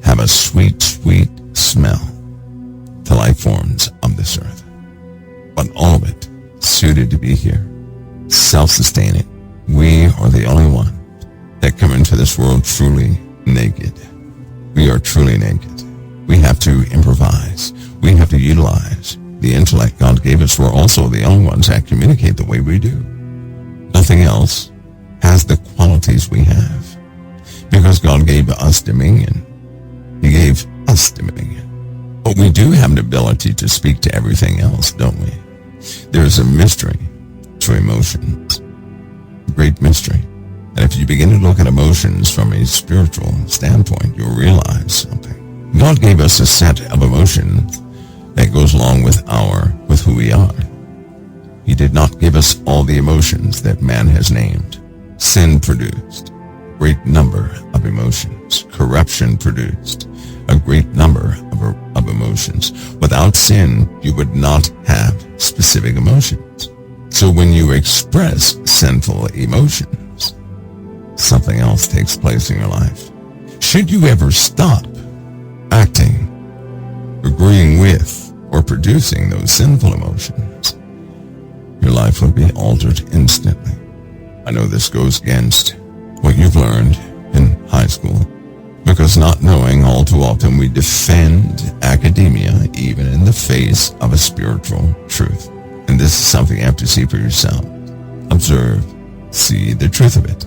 have a sweet, sweet smell. The life forms of this earth. But all of it suited to be here. Self-sustaining. We are the only one that come into this world truly naked. We are truly naked. We have to improvise. We have to utilize the intellect God gave us. We're also the only ones that communicate the way we do. Nothing else has the qualities we have because God gave us dominion. He gave us dominion. But we do have an ability to speak to everything else, don't we? There's a mystery to emotions, a great mystery. And if you begin to look at emotions from a spiritual standpoint, you'll realize something. God gave us a set of emotions that goes along with who we are. He did not give us all the emotions that man has named. Sin produced a great number of emotions. Corruption produced a great number of emotions. Without sin, you would not have specific emotions. So when you express sinful emotions, something else takes place in your life. Should you ever stop acting, agreeing with, or producing those sinful emotions, your life would be altered instantly. I know this goes against what you've learned in high school, because not knowing, all too often we defend academia even in the face of a spiritual truth. And this is something you have to see for yourself. Observe, see the truth of it.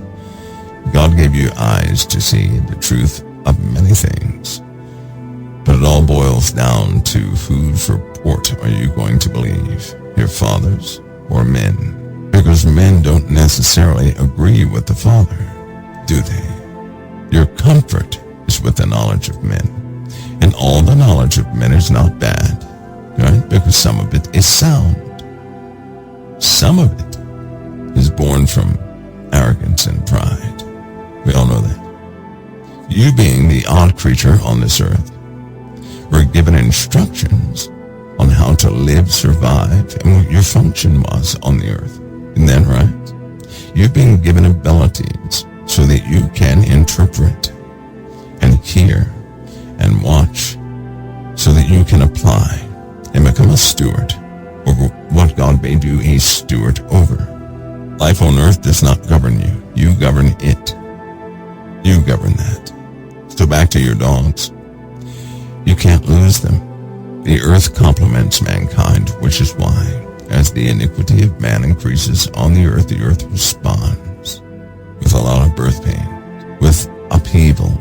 God gave you eyes to see the truth of many things, But it all boils down to whose report are you going to believe, your fathers or men? Because men don't necessarily agree with the Father, do they? Your comfort is with the knowledge of men. And all the knowledge of men is not bad, right? Because some of it is sound. Some of it is born from arrogance and pride. We all know that. You being the odd creature on this earth, were given instructions on how to live, survive, and what your function was on the earth. Isn't that right? You've been given abilities so that you can interpret and hear and watch so that you can apply and become a steward over what God made you a steward over. Life on earth does not govern you. You govern it. You govern that. So back to your dogs. You can't lose them. The earth complements mankind, which is why, as the iniquity of man increases on the earth responds with a lot of birth pain, with upheaval.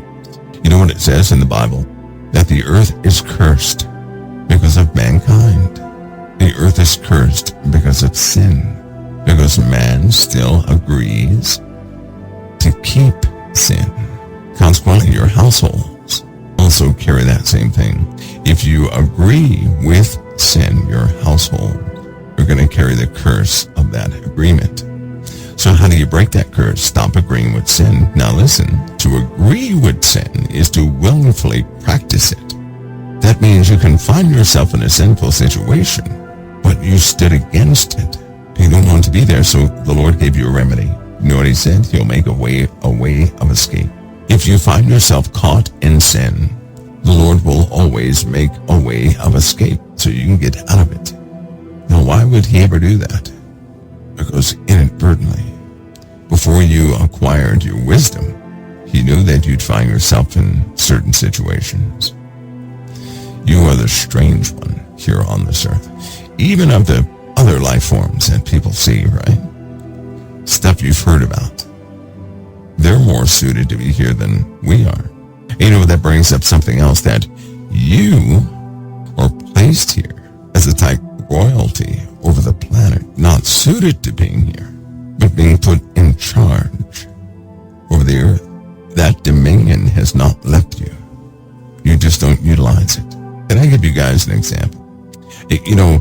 You know what it says in the Bible? That the earth is cursed because of mankind. The earth is cursed because of sin, because man still agrees to keep sin. Consequently, your households also carry that same thing. If you agree with sin, your household, you're going to carry the curse of that agreement. So how do you break that curse? Stop agreeing with sin. Now listen, to agree with sin is to willfully practice it. That means you can find yourself in a sinful situation, but you stood against it. You don't want to be there, so the Lord gave you a remedy. You know what he said? He'll make a way of escape. If you find yourself caught in sin, the Lord will always make a way of escape so you can get out of it. Now, why would he ever do that? Because inadvertently, before you acquired your wisdom, he knew that you'd find yourself in certain situations. You are the strange one here on this earth. Even of the other life forms that people see, right? Stuff you've heard about. They're more suited to be here than we are. You know, that brings up something else, that you are placed here as a type of royalty over the planet, not suited to being here, but being put in charge over the earth. That dominion has not left you. You just don't utilize it. Can I give you guys an example? You know,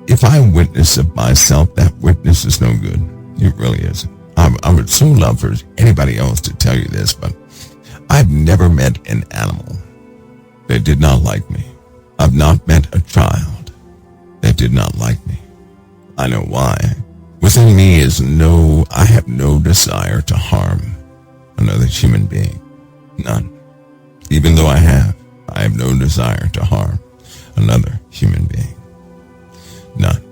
if I witness of myself, that witness is no good. It really isn't. I would so love for anybody else to tell you this, but I've never met an animal that did not like me. I've not met a child that did not like me. I know why. Within me I have no desire to harm another human being. None. Even though I have no desire to harm another human being. None.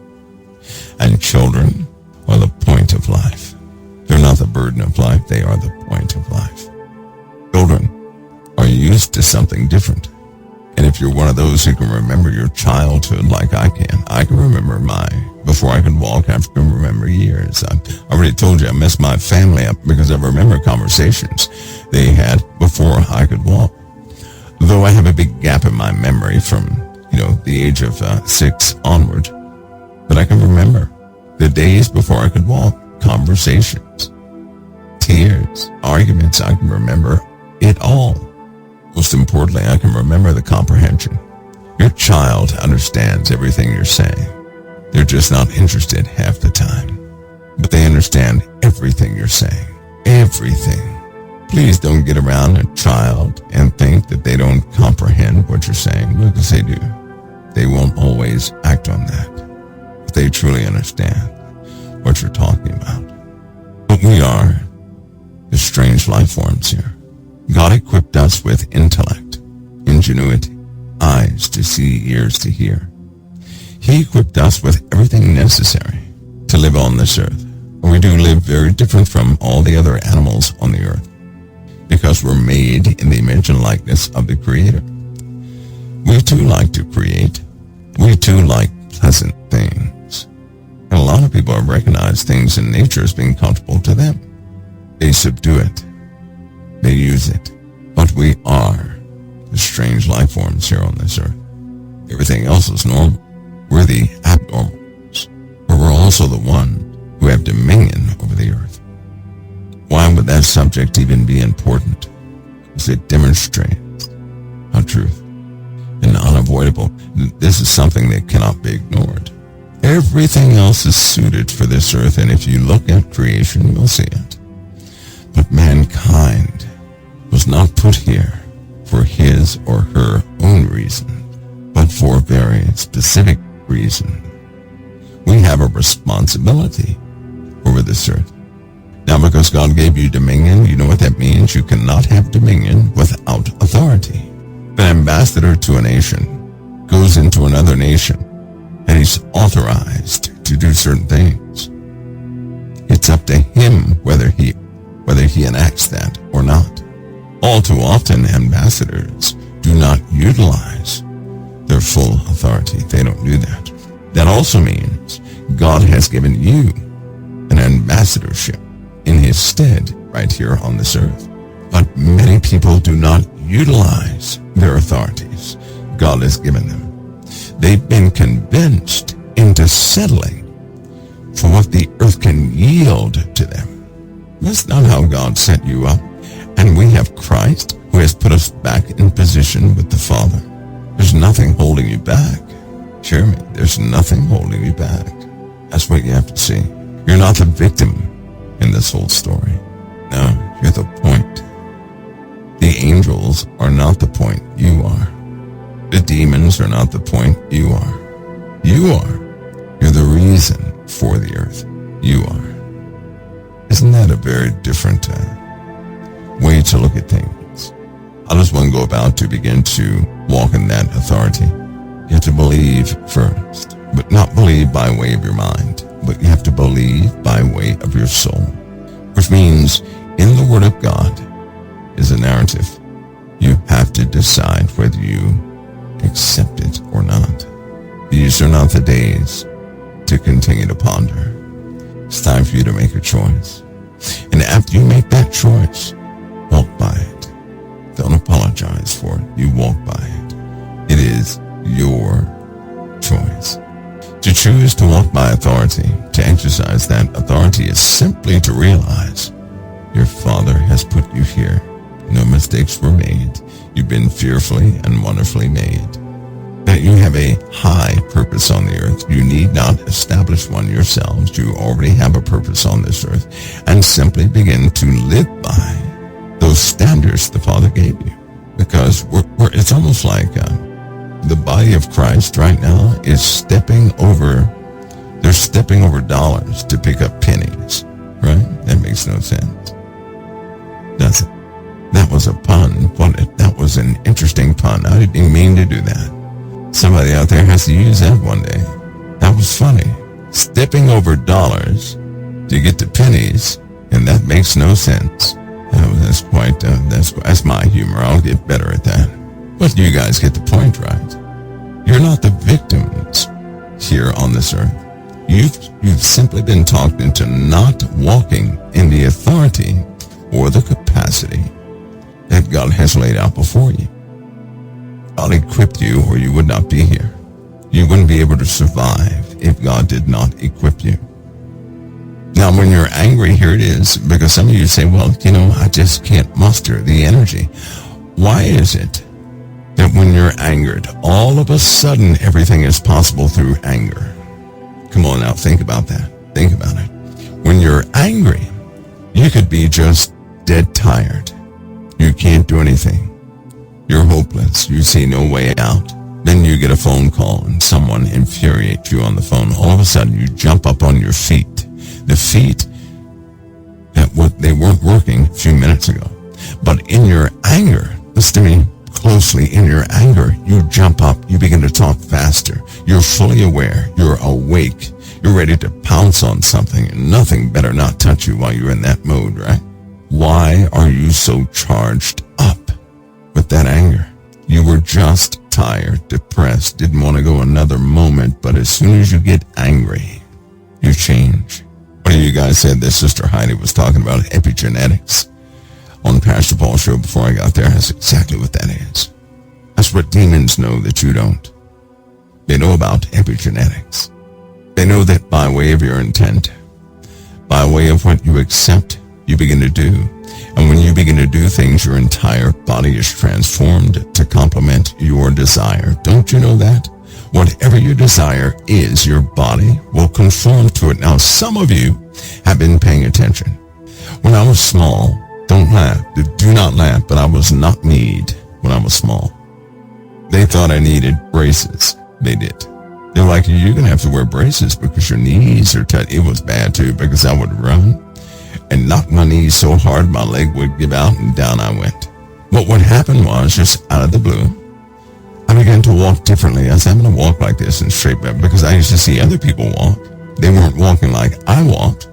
And children are the point of life. They're not the burden of life, they are the point of life. Children are used to something different. And if you're one of those who can remember your childhood like I can remember before I could walk, I can remember years. I already told you I messed my family up because I remember conversations they had before I could walk. Though I have a big gap in my memory from, the age of 6 onward, but I can remember the days before I could walk, conversations, tears, arguments. I can remember it all. Most importantly, I can remember the comprehension. Your child understands everything you're saying. They're just not interested half the time. But they understand everything you're saying. Everything. Please don't get around a child and think that they don't comprehend what you're saying, because they do. They won't always act on that. But they truly understand what you're talking about. But we are the strange life forms here. God equipped us with intellect, ingenuity, eyes to see, ears to hear. He equipped us with everything necessary to live on this earth. And we do live very different from all the other animals on the earth, because we're made in the image and likeness of the Creator. We too like to create. We too like pleasant things. And a lot of people have recognized things in nature as being comfortable to them. They subdue it. They use it. But we are the strange life forms here on this earth. Everything else is normal. We're the abnormals, but we're also the one who have dominion over the earth. Why would that subject even be important? Because it demonstrates how truth and unavoidable. This is something that cannot be ignored. Everything else is suited for this earth, and if you look at creation, you'll see it. But mankind was not put here for his or her own reason, but for a very specific reason. We have a responsibility over this earth. Now, because God gave you dominion, you know what that means? You cannot have dominion without authority. An ambassador to a nation goes into another nation, and he's authorized to do certain things. It's up to him whether he enacts that or not. All too often, ambassadors do not utilize their full authority. They don't do that. That also means God has given you an ambassadorship in his stead right here on this earth. But many people do not utilize their authorities God has given them. They've been convinced into settling for what the earth can yield to them. That's not how God set you up. And we have Christ who has put us back in position with the Father. There's nothing holding you back. Hear me, there's nothing holding you back. That's what you have to see. You're not the victim in this whole story. No, you're the point. The angels are not the point. You are. The demons are not the point. You are. You are. You're the reason for the earth. You are. Isn't that a very different way to look at things? How does one go about to begin to walk in that authority? You have to believe first, but not believe by way of your mind, but you have to believe by way of your soul, which means in the Word of God is a narrative. You have to decide whether you accept it or not. These are not the days to continue to ponder. It's time for you to make a choice. And after you make that choice, walk by it. Don't apologize for it. You walk by it. It is your choice. To choose to walk by authority, to exercise that authority, is simply to realize your Father has put you here. No mistakes were made. You've been fearfully and wonderfully made. That you have a high purpose on the earth. You need not establish one yourselves. You already have a purpose on this earth, and simply begin to live by those standards the Father gave you. Because it's almost like the body of Christ right now is stepping over dollars to pick up pennies, right? That makes no sense, does it? That was a pun. That was an interesting pun. I didn't mean to do that. Somebody out there has to use that one day. That was funny. Stepping over dollars to get to pennies, and that makes no sense. That's my humor. I'll get better at that. But you guys get the point, right? You're not the victims here on this earth. You've simply been talked into not walking in the authority or the capacity that God has laid out before you. God equipped you, or you would not be here. You wouldn't be able to survive if God did not equip you. Now, when you're angry, here it is, because some of you say, well, I just can't muster the energy. Why is it that when you're angered, all of a sudden everything is possible through anger? Come on now, think about that. Think about it. When you're angry, you could be just dead tired. You can't do anything. You're hopeless. You see no way out. Then you get a phone call and someone infuriates you on the phone. All of a sudden, you jump up on your feet. The feet they weren't working a few minutes ago. But in your anger, listen to me closely, in your anger, you jump up. You begin to talk faster. You're fully aware. You're awake. You're ready to pounce on something, and nothing better not touch you while you're in that mode, right? Why are you so charged up with that anger? You were just tired, depressed, didn't want to go another moment, but as soon as you get angry, you change. One of you guys said that Sister Heidi was talking about epigenetics on Pastor Paul's show before I got there. That's exactly what that is. That's what demons know that you don't. They know about epigenetics. They know that by way of your intent, by way of what you accept, you begin to do. And when you begin to do things, your entire body is transformed to complement your desire. Don't you know that? Whatever your desire is, your body will conform to it. Now, some of you have been paying attention. When I was small, don't laugh, do not laugh, but I was knock-kneed when I was small. They thought I needed braces. They did. They're like, you're going to have to wear braces because your knees are tight. It was bad too because I would run and knock my knees so hard my leg would give out and down I went. But what happened was, just out of the blue, I began to walk differently. I said, I'm going to walk like this and straight back because I used to see other people walk. They weren't walking like I walked.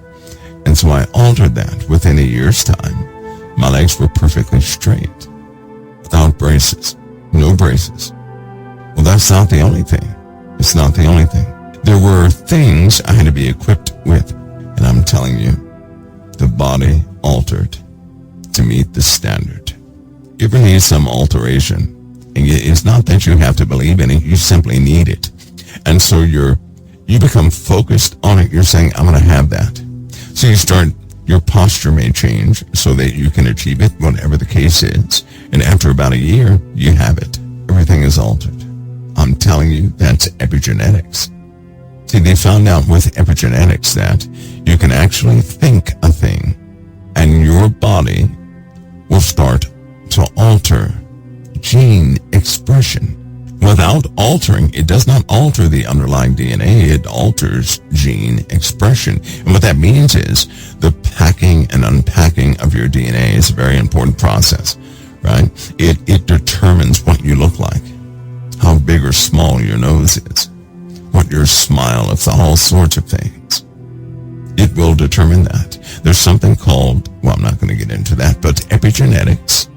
And so I altered that. Within a year's time, my legs were perfectly straight without braces. No braces. Well, that's not the only thing. It's not the only thing. There were things I had to be equipped with. And I'm telling you, the body altered to meet the standard. You ever need some alteration? And it's not that you have to believe in it. You simply need it. And so you become focused on it. You're saying, I'm going to have that. So you start, your posture may change so that you can achieve it, whatever the case is. And after about a year, you have it. Everything is altered. I'm telling you, that's epigenetics. See, they found out with epigenetics that you can actually think a thing and your body will start to alter gene expression. Without altering, it does not alter the underlying DNA, it alters gene expression. And what that means is the packing and unpacking of your DNA is a very important process, right? It determines what you look like, how big or small your nose is, what your smile is, all sorts of things. It will determine that. There's something called, well, I'm not going to get into that, but epigenetics.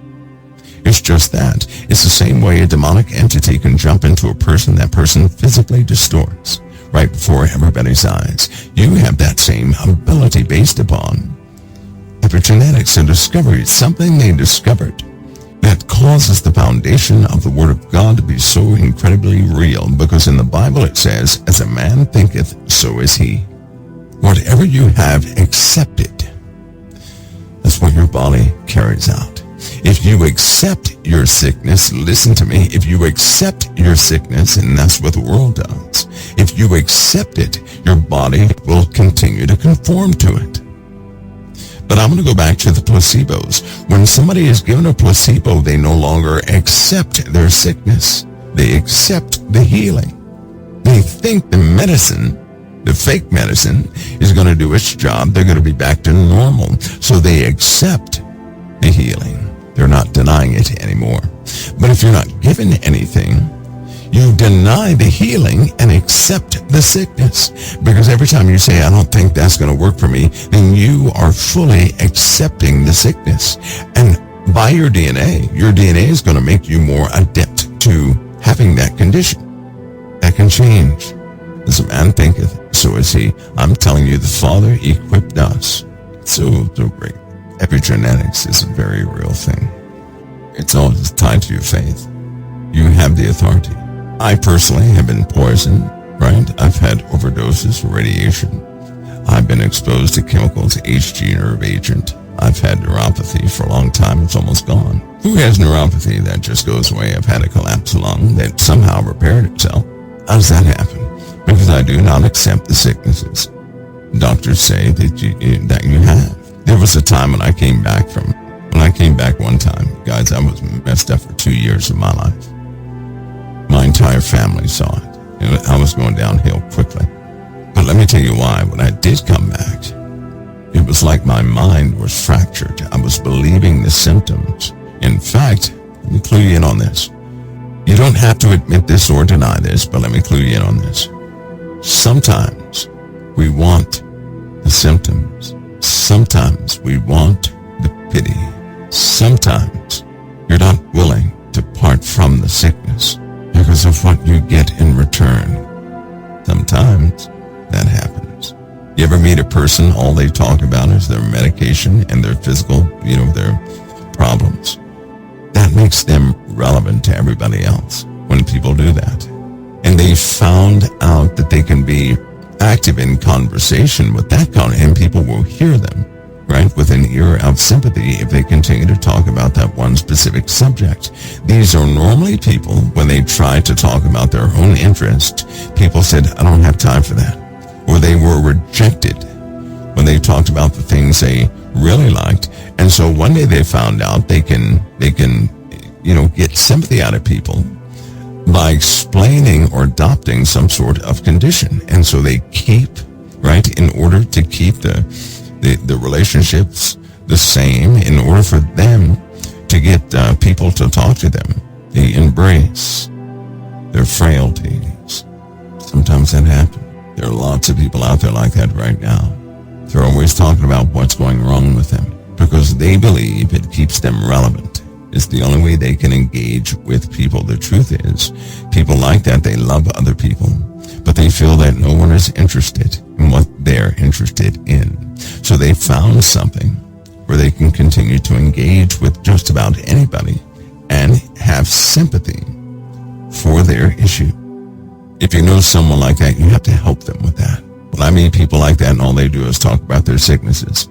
It's just that. It's the same way a demonic entity can jump into a person that person physically distorts right before everybody's eyes. You have that same ability based upon epigenetics and discovery. Something they discovered that causes the foundation of the Word of God to be so incredibly real, because in the Bible it says, as a man thinketh, so is he. Whatever you have accepted, that's what your body carries out. If you accept your sickness, listen to me, if you accept your sickness, and that's what the world does, if you accept it, your body will continue to conform to it. But I'm going to go back to the placebos. When somebody is given a placebo, they no longer accept their sickness. They accept the healing. They think the medicine, the fake medicine, is going to do its job. They're going to be back to normal. So they accept the healing. They're not denying it anymore. But if you're not given anything, you deny the healing and accept the sickness. Because every time you say, I don't think that's going to work for me, then you are fully accepting the sickness. And by your DNA is going to make you more adept to having that condition. That can change. As a man thinketh, so is he. I'm telling you, the Father equipped us. So great. Epigenetics is a very real thing. It's all tied to your faith. You have the authority. I personally have been poisoned, right? I've had overdoses, radiation. I've been exposed to chemicals, HG nerve agent. I've had neuropathy for a long time. It's almost gone. Who has neuropathy that just goes away? I've had a collapsed lung that somehow repaired itself. How does that happen? Because I do not accept the sicknesses doctors say that you have. There was a time when I came back one time, guys, I was messed up for 2 years of my life. My entire family saw it. I was going downhill quickly. But let me tell you why. When I did come back, it was like my mind was fractured. I was believing the symptoms. In fact, let me clue you in on this. You don't have to admit this or deny this, but let me clue you in on this. Sometimes we want the symptoms. Sometimes we want the pity. Sometimes you're not willing to part from the sickness because of what you get in return. Sometimes that happens. You ever meet a person, all they talk about is their medication and their physical, their problems? That makes them relevant to everybody else when people do that. And they found out that they can be active in conversation with that kind, and people will hear them, right, with an ear of sympathy if they continue to talk about that one specific subject. These are normally people, when they try to talk about their own interest, people said, I don't have time for that. Or they were rejected when they talked about the things they really liked. And so one day they found out they can get sympathy out of people by explaining or adopting some sort of condition. And so they keep, right, in order to keep the relationships the same, in order for them to get people to talk to them, they embrace their frailties. Sometimes that happens. There are lots of people out there like that right now. They're always talking about what's going wrong with them because they believe it keeps them relevant. It's the only way they can engage with people. The truth is, people like that, they love other people, but they feel that no one is interested in what they're interested in. So they found something where they can continue to engage with just about anybody and have sympathy for their issue. If you know someone like that, you have to help them with that. When I meet people like that and all they do is talk about their sicknesses,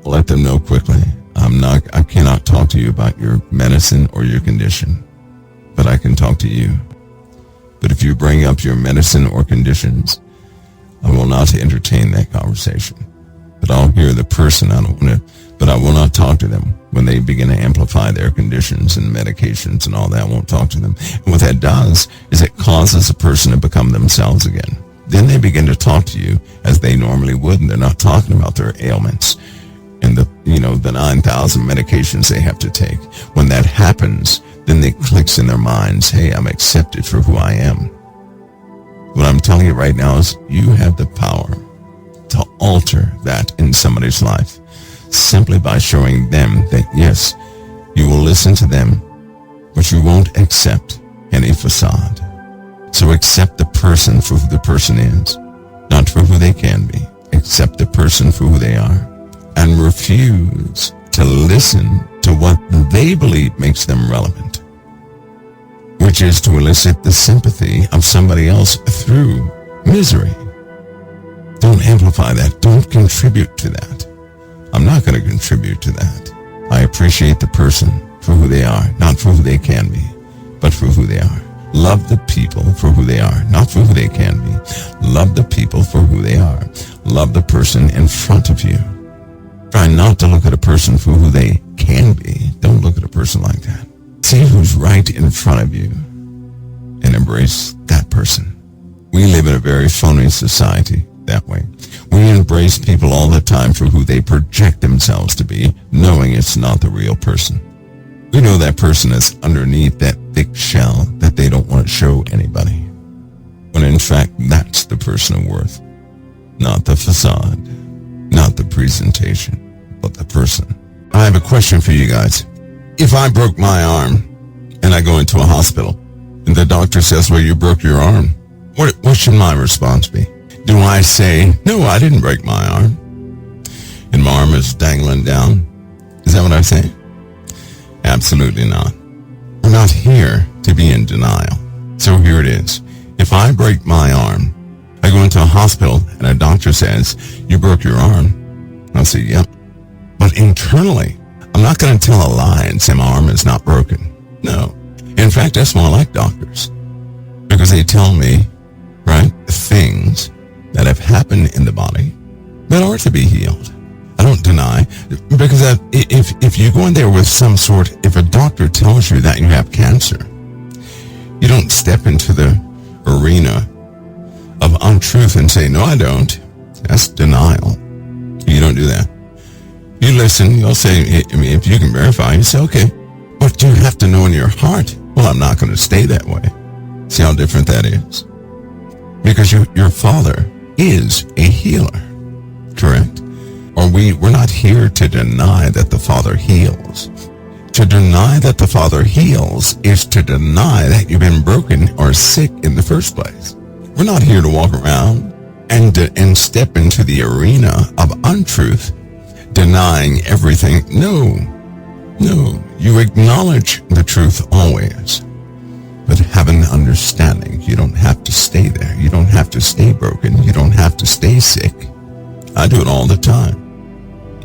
let them know quickly. I cannot talk to you about your medicine or your condition, but I can talk to you. But if you bring up your medicine or conditions, I will not entertain that conversation. But I'll hear the person. But I will not talk to them when they begin to amplify their conditions and medications and all that. I won't talk to them. And what that does is it causes a person to become themselves again. Then they begin to talk to you as they normally would, and they're not talking about their ailments and the 9,000 medications they have to take. When that happens, then it clicks in their minds, hey, I'm accepted for who I am. What I'm telling you right now is you have the power to alter that in somebody's life simply by showing them that, yes, you will listen to them, but you won't accept any facade. So accept the person for who the person is, not for who they can be. Accept the person for who they are and refuse to listen to what they believe makes them relevant, which is to elicit the sympathy of somebody else through misery. Don't amplify that. Don't contribute to that. I'm not going to contribute to that. I appreciate the person for who they are, not for who they can be, but for who they are. Love the people for who they are, not for who they can be. Love the people for who they are. Love the person in front of you. Try not to look at a person for who they can be. Don't look at a person like that. See who's right in front of you and embrace that person. We live in a very phony society that way. We embrace people all the time for who they project themselves to be, knowing it's not the real person. We know that person is underneath that thick shell that they don't want to show anybody. When in fact, that's the person of worth. Not the facade, not the presentation, but the person. I have a question for you guys. If I broke my arm and I go into a hospital and the doctor says, well, you broke your arm, what should my response be? Do I say, no, I didn't break my arm, and my arm is dangling down? Is that what I say? Absolutely not. We're not here to be in denial. So here it is. If I break my arm, I go into a hospital and a doctor says, you broke your arm. I'll say, yep. But internally, I'm not going to tell a lie and say my arm is not broken. No. In fact, that's more like doctors. Because they tell me, right, things that have happened in the body that are to be healed. I don't deny, because if you go in there with some sort, if a doctor tells you that you have cancer, you don't step into the arena of untruth and say, no, I don't. That's denial. You don't do that. You listen, you'll say, if you can verify, you say, okay, but you have to know in your heart, well, I'm not going to stay that way. See how different that is? Because your Father is a healer, correct? Or we're not here to deny that the Father heals. To deny that the Father heals is to deny that you've been broken or sick in the first place. We're not here to walk around and step into the arena of untruth, denying everything. No. You acknowledge the truth always, but have an understanding. You don't have to stay there. You don't have to stay broken. You don't have to stay sick. I do it all the time.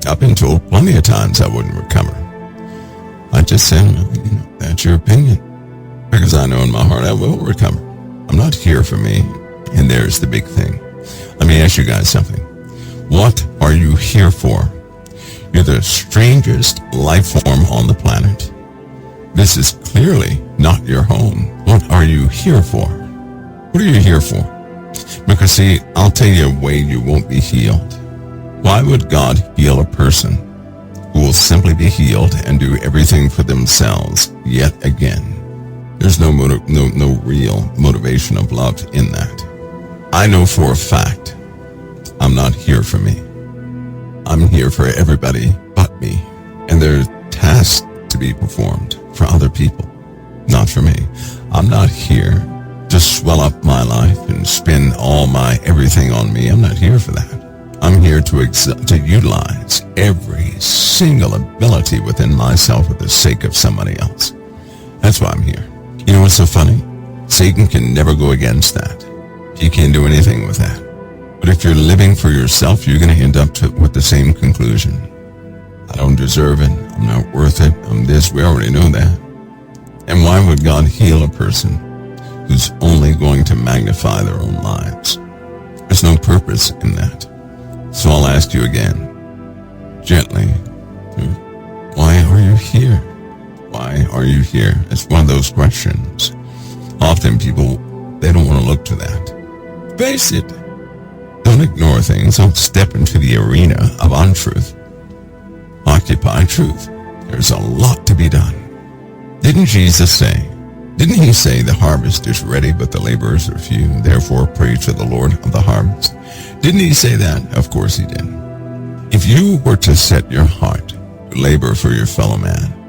I've been told plenty of times I wouldn't recover. I just said, that's your opinion, because I know in my heart I will recover. I'm not here for me, and there's the big thing. Let me ask you guys something. What are you here for? You're the strangest life form on the planet. This is clearly not your home. What are you here for? What are you here for? Because see, I'll tell you a way you won't be healed. Why would God heal a person who will simply be healed and do everything for themselves yet again? There's no real motivation of love in that. I know for a fact I'm not here for me. I'm here for everybody but me. And there are tasks to be performed for other people, not for me. I'm not here to swell up my life and spend all my everything on me. I'm not here for that. I'm here to utilize every single ability within myself for the sake of somebody else. That's why I'm here. You know what's so funny? Satan can never go against that. He can't do anything with that. But if you're living for yourself, you're going to end up with the same conclusion. I don't deserve it. I'm not worth it. I'm this. We already know that. And why would God heal a person who's only going to magnify their own lives? There's no purpose in that. So I'll ask you again, gently, why are you here? Why are you here? It's one of those questions. Often people, they don't want to look to that. Face it. Don't ignore things. Don't step into the arena of untruth. Occupy truth. There's a lot to be done. Didn't he say the harvest is ready, but the laborers are few? Therefore, pray to the Lord of the harvest. Didn't he say that? Of course he did. If you were to set your heart to labor for your fellow man,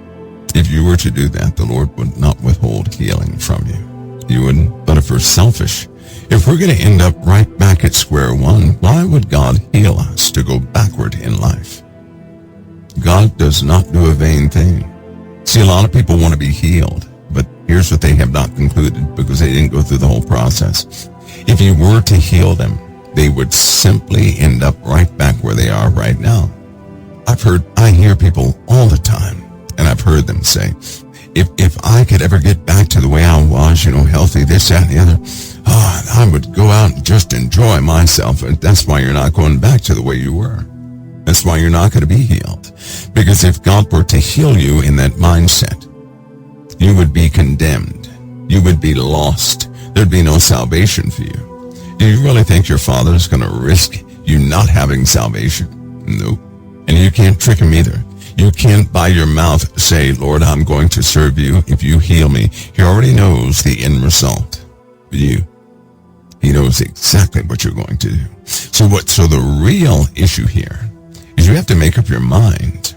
if you were to do that, the Lord would not withhold healing from you. He wouldn't. But if we're selfish, if we're going to end up right back at square one, why would God heal us to go backward in life? God does not do a vain thing. See, a lot of people want to be healed, but here's what they have not concluded because they didn't go through the whole process. If he were to heal them, they would simply end up right back where they are right now. I hear people all the time, and I've heard them say, if I could ever get back to the way I was, healthy, this, that, and the other, I would go out and just enjoy myself. And that's why you're not going back to the way you were. That's why you're not going to be healed. Because if God were to heal you in that mindset, you would be condemned. You would be lost. There'd be no salvation for you. Do you really think your Father is going to risk you not having salvation? Nope. And you can't trick him either. You can't by your mouth say, Lord, I'm going to serve you if you heal me. He already knows the end result for you. He knows exactly what you're going to do. So the real issue here is you have to make up your mind.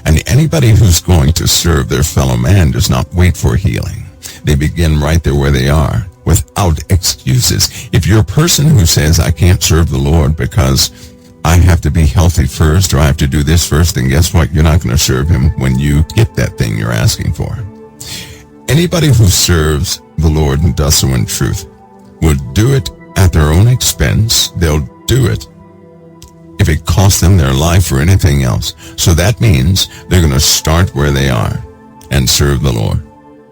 And anybody who's going to serve their fellow man does not wait for healing. They begin right there where they are without excuses. If you're a person who says, I can't serve the Lord because I have to be healthy first, or I have to do this first, then guess what? You're not going to serve him when you get that thing you're asking for. Anybody who serves the Lord and does so in truth would do it at their own expense. They'll do it if it costs them their life or anything else. So that means they're going to start where they are and serve the Lord.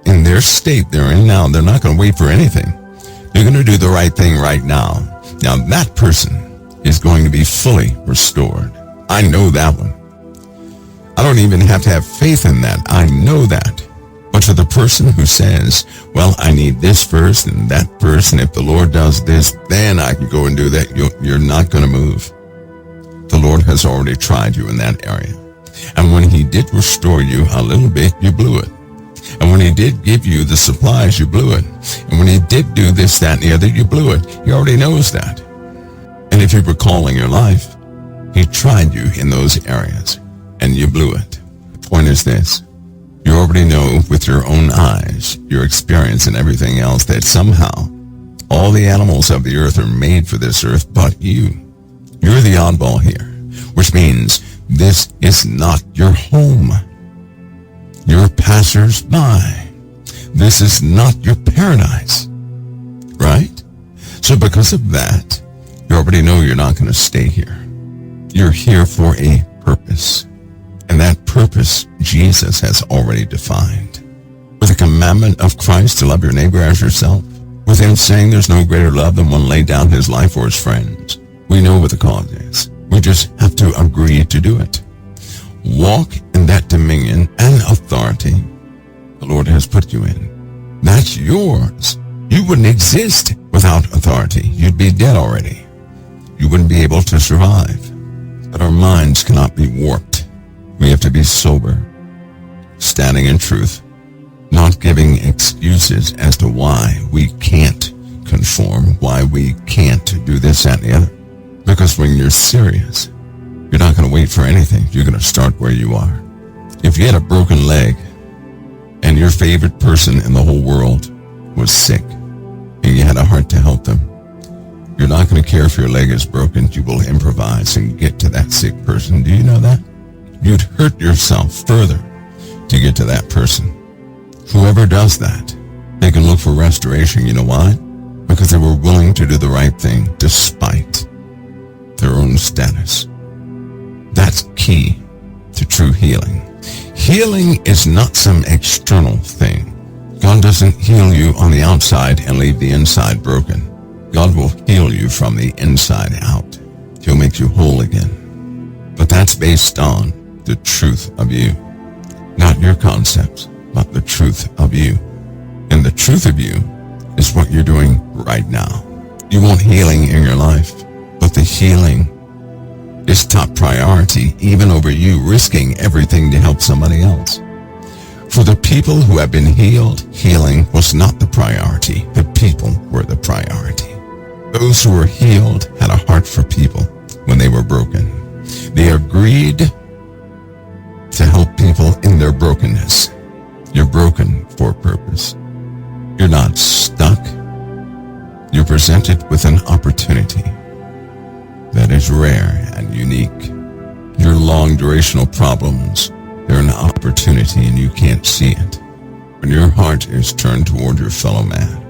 In their state they're in now, they're not going to wait for anything. They're going to do the right thing right now. Now that person is going to be fully restored. I know that one. I don't even have to have faith in that. I know that. But for the person who says, well, I need this first and that first, and if the Lord does this, then I can go and do that, you're not going to move. The Lord has already tried you in that area. And when he did restore you a little bit, you blew it. And when he did give you the supplies, you blew it. And when he did do this, that, and the other, you blew it. He already knows that. And if you recall in your life, he tried you in those areas, and you blew it. The point is this. You already know with your own eyes, your experience and everything else, that somehow all the animals of the earth are made for this earth but you. You're the oddball here, which means this is not your home. You're passers-by. This is not your paradise, right? So because of that, you already know you're not going to stay here. You're here for a purpose. And that purpose, Jesus has already defined. With the commandment of Christ to love your neighbor as yourself, with him saying there's no greater love than one laid down his life for his friends, we know what the cause is. We just have to agree to do it. Walk in that dominion and authority the Lord has put you in. That's yours. You wouldn't exist without authority. You'd be dead already. You wouldn't be able to survive. But our minds cannot be warped. We have to be sober, standing in truth, not giving excuses as to why we can't conform, why we can't do this, that, and the other. Because when you're serious, you're not going to wait for anything. You're going to start where you are. If you had a broken leg and your favorite person in the whole world was sick and you had a heart to help them, you're not going to care if your leg is broken. You will improvise and get to that sick person. Do you know that? You'd hurt yourself further to get to that person. Whoever does that, they can look for restoration. You know why? Because they were willing to do the right thing despite their own status. That's key to true healing. Healing is not some external thing. God doesn't heal you on the outside and leave the inside broken. God will heal you from the inside out. He'll make you whole again. But that's based on the truth of you. Not your concepts, but the truth of you. And the truth of you is what you're doing right now. You want healing in your life, but the healing is top priority, even over you risking everything to help somebody else. For the people who have been healed, healing was not the priority. The people were the priority. Those who were healed had a heart for people when they were broken. They agreed to help people in their brokenness. You're broken for a purpose. You're not stuck. You're presented with an opportunity that is rare and unique. Your long durational problems, they're an opportunity and you can't see it. When your heart is turned toward your fellow man,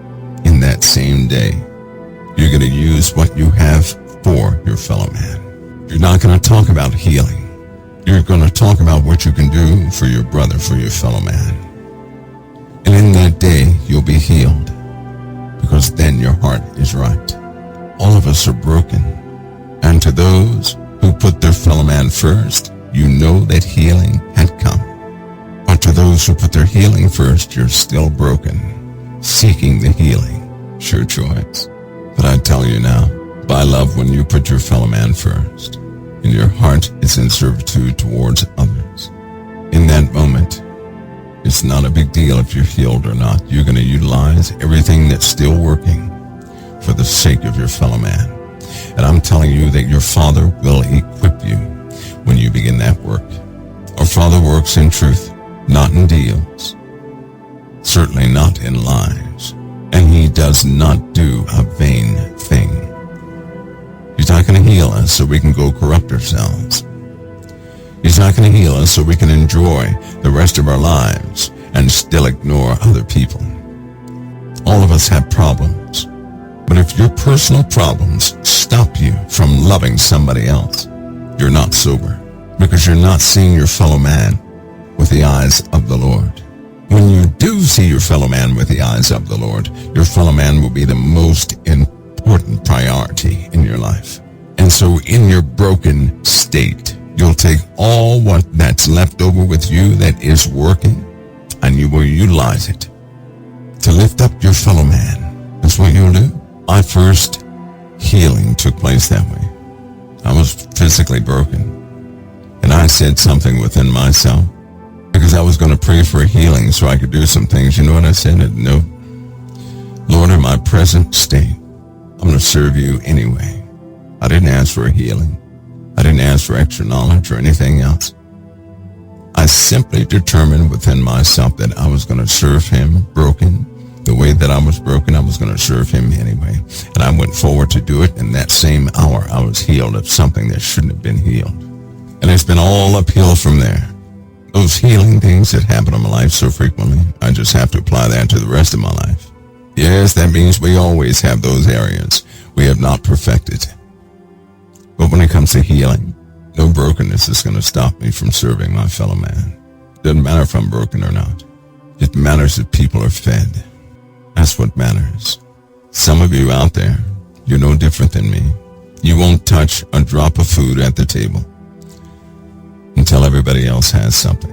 in that same day, you're going to use what you have for your fellow man. You're not going to talk about healing. You're going to talk about what you can do for your brother, for your fellow man. And in that day, you'll be healed because then your heart is right. All of us are broken. And to those who put their fellow man first, you know that healing had come. But to those who put their healing first, you're still broken, seeking the healing. Sure choice. But I tell you now, by love when you put your fellow man first, and your heart is in servitude towards others. In that moment, it's not a big deal if you're healed or not. You're going to utilize everything that's still working for the sake of your fellow man. And I'm telling you that your Father will equip you when you begin that work. Our Father works in truth, not in deals, certainly not in lies, and he does not do a vain thing. He's not going to heal us so we can go corrupt ourselves. He's not going to heal us so we can enjoy the rest of our lives and still ignore other people. All of us have problems. But if your personal problems stop you from loving somebody else, you're not sober because you're not seeing your fellow man with the eyes of the Lord. When you do see your fellow man with the eyes of the Lord, your fellow man will be the most important priority in your life. And so in your broken state, you'll take all what that's left over with you that is working, and you will utilize it to lift up your fellow man. That's what you'll do. My first healing took place that way. I was physically broken, and I said something within myself because I was going to pray for a healing so I could do some things. You know what I said? No. Lord, in my present state, I'm going to serve you anyway. I didn't ask for a healing. I didn't ask for extra knowledge or anything else. I simply determined within myself that I was going to serve him broken. The way that I was broken, I was going to serve him anyway. And I went forward to do it. In that same hour, I was healed of something that shouldn't have been healed. And it's been all uphill from there. Those healing things that happen in my life so frequently, I just have to apply that to the rest of my life. Yes, that means we always have those areas we have not perfected. But when it comes to healing, no brokenness is going to stop me from serving my fellow man. Doesn't matter if I'm broken or not. It matters if people are fed. That's what matters. Some of you out there, you're no different than me. You won't touch a drop of food at the table until everybody else has something.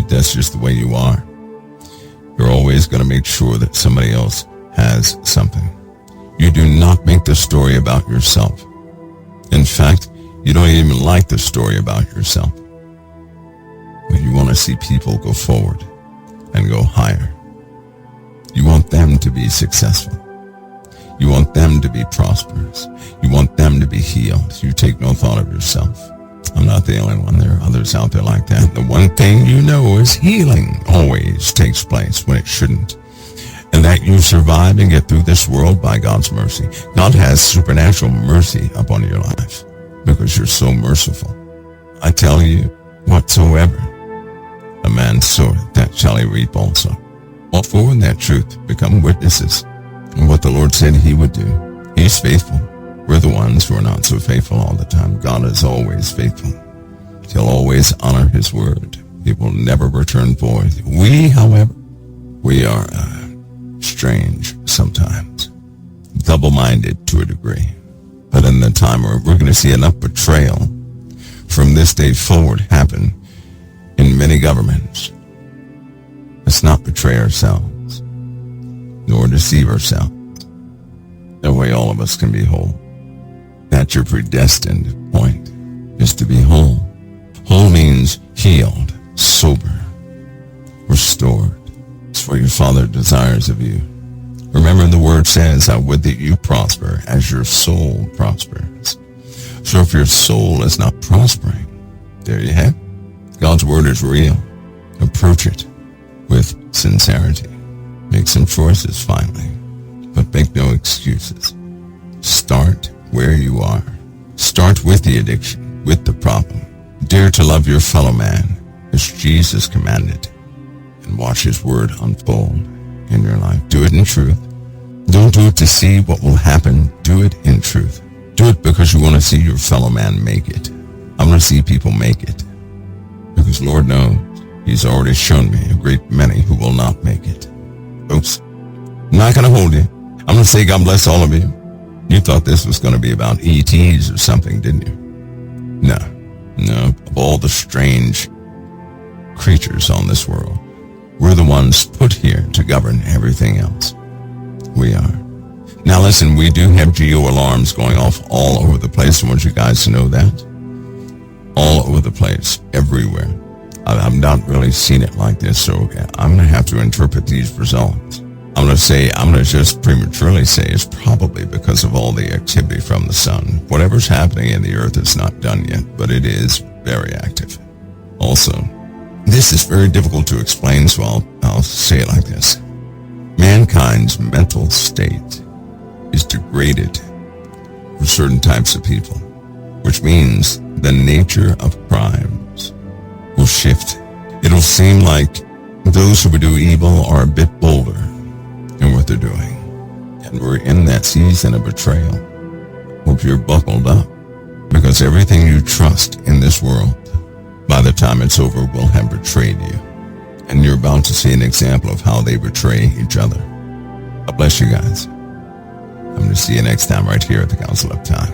That's just the way you are. You're always going to make sure that somebody else has something. You do not make the story about yourself. In fact, you don't even like the story about yourself. But you want to see people go forward and go higher. You want them to be successful. You want them to be prosperous. You want them to be healed. You take no thought of yourself. I'm not the only one. There are others out there like that. The one thing you know is healing always takes place when it shouldn't. And that you survive and get through this world by God's mercy. God has supernatural mercy upon your life because you're so merciful. I tell you, whatsoever a man soweth, that shall he reap also. Walk forward in that truth. Become witnesses of what the Lord said he would do. He's faithful. We're the ones who are not so faithful all the time. God is always faithful. He'll always honor his word. It will never return void. We, however, we are strange sometimes, double-minded to a degree. But in the time where we're going to see enough betrayal from this day forward happen in many governments. Let's not betray ourselves, nor deceive ourselves. That way all of us can be whole. That's your predestined point, is to be whole. Whole means healed, sober, restored. It's what your Father desires of you. Remember, the word says, I would that you prosper as your soul prospers. So if your soul is not prospering, there you have it. God's word is real. Approach it with sincerity. Make some choices finally, but make no excuses. Start where you are. Start with the addiction, with the problem. Dare to love your fellow man as Jesus commanded, and watch his word unfold in your life. Do it in truth. Don't do it to see what will happen. Do it in truth. Do it because you want to see your fellow man make it. I want to see people make it. Because Lord knows, he's already shown me a great many who will not make it. Folks, I'm not going to hold you. I'm going to say God bless all of you. You thought this was going to be about ETs or something, didn't you? No. Of all the strange creatures on this world, we're the ones put here to govern everything else. We are. Now listen, we do have geo alarms going off all over the place. I want you guys to know that. All over the place, everywhere. I've not really seen it like this, so I'm going to have to interpret these results. I'm going to just prematurely say it's probably because of all the activity from the sun. Whatever's happening in the earth is not done yet, but it is very active. Also, this is very difficult to explain, so I'll say it like this. Mankind's mental state is degraded for certain types of people, which means the nature of crimes will shift. It'll seem like those who would do evil are a bit bolder in what they're doing. And we're in that season of betrayal. Hope you're buckled up, because everything you trust in this world, by the time it's over, will have betrayed you. And you're about to see an example of how they betray each other. God bless you guys. I'm going to see you next time right here at the Council of Time.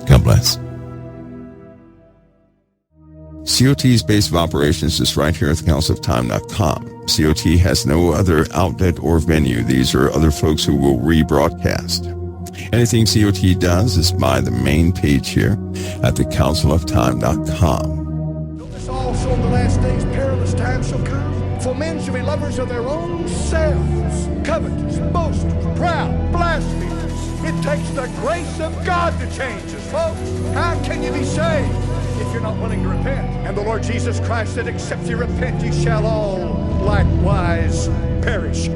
God bless. COT's base of operations is right here at thecouncilofTime.com. COT has no other outlet or venue. These are other folks who will rebroadcast. Anything COT does is by the main page here at thecouncilofTime.com. Notice also in the last days perilous times shall come. For men shall be lovers of their own selves, covetous, boasters, proud, blasphemers. It takes the grace of God to change us, folks. How can you be saved if you're not willing to repent? And the Lord Jesus Christ said, except you repent, you shall all likewise perish.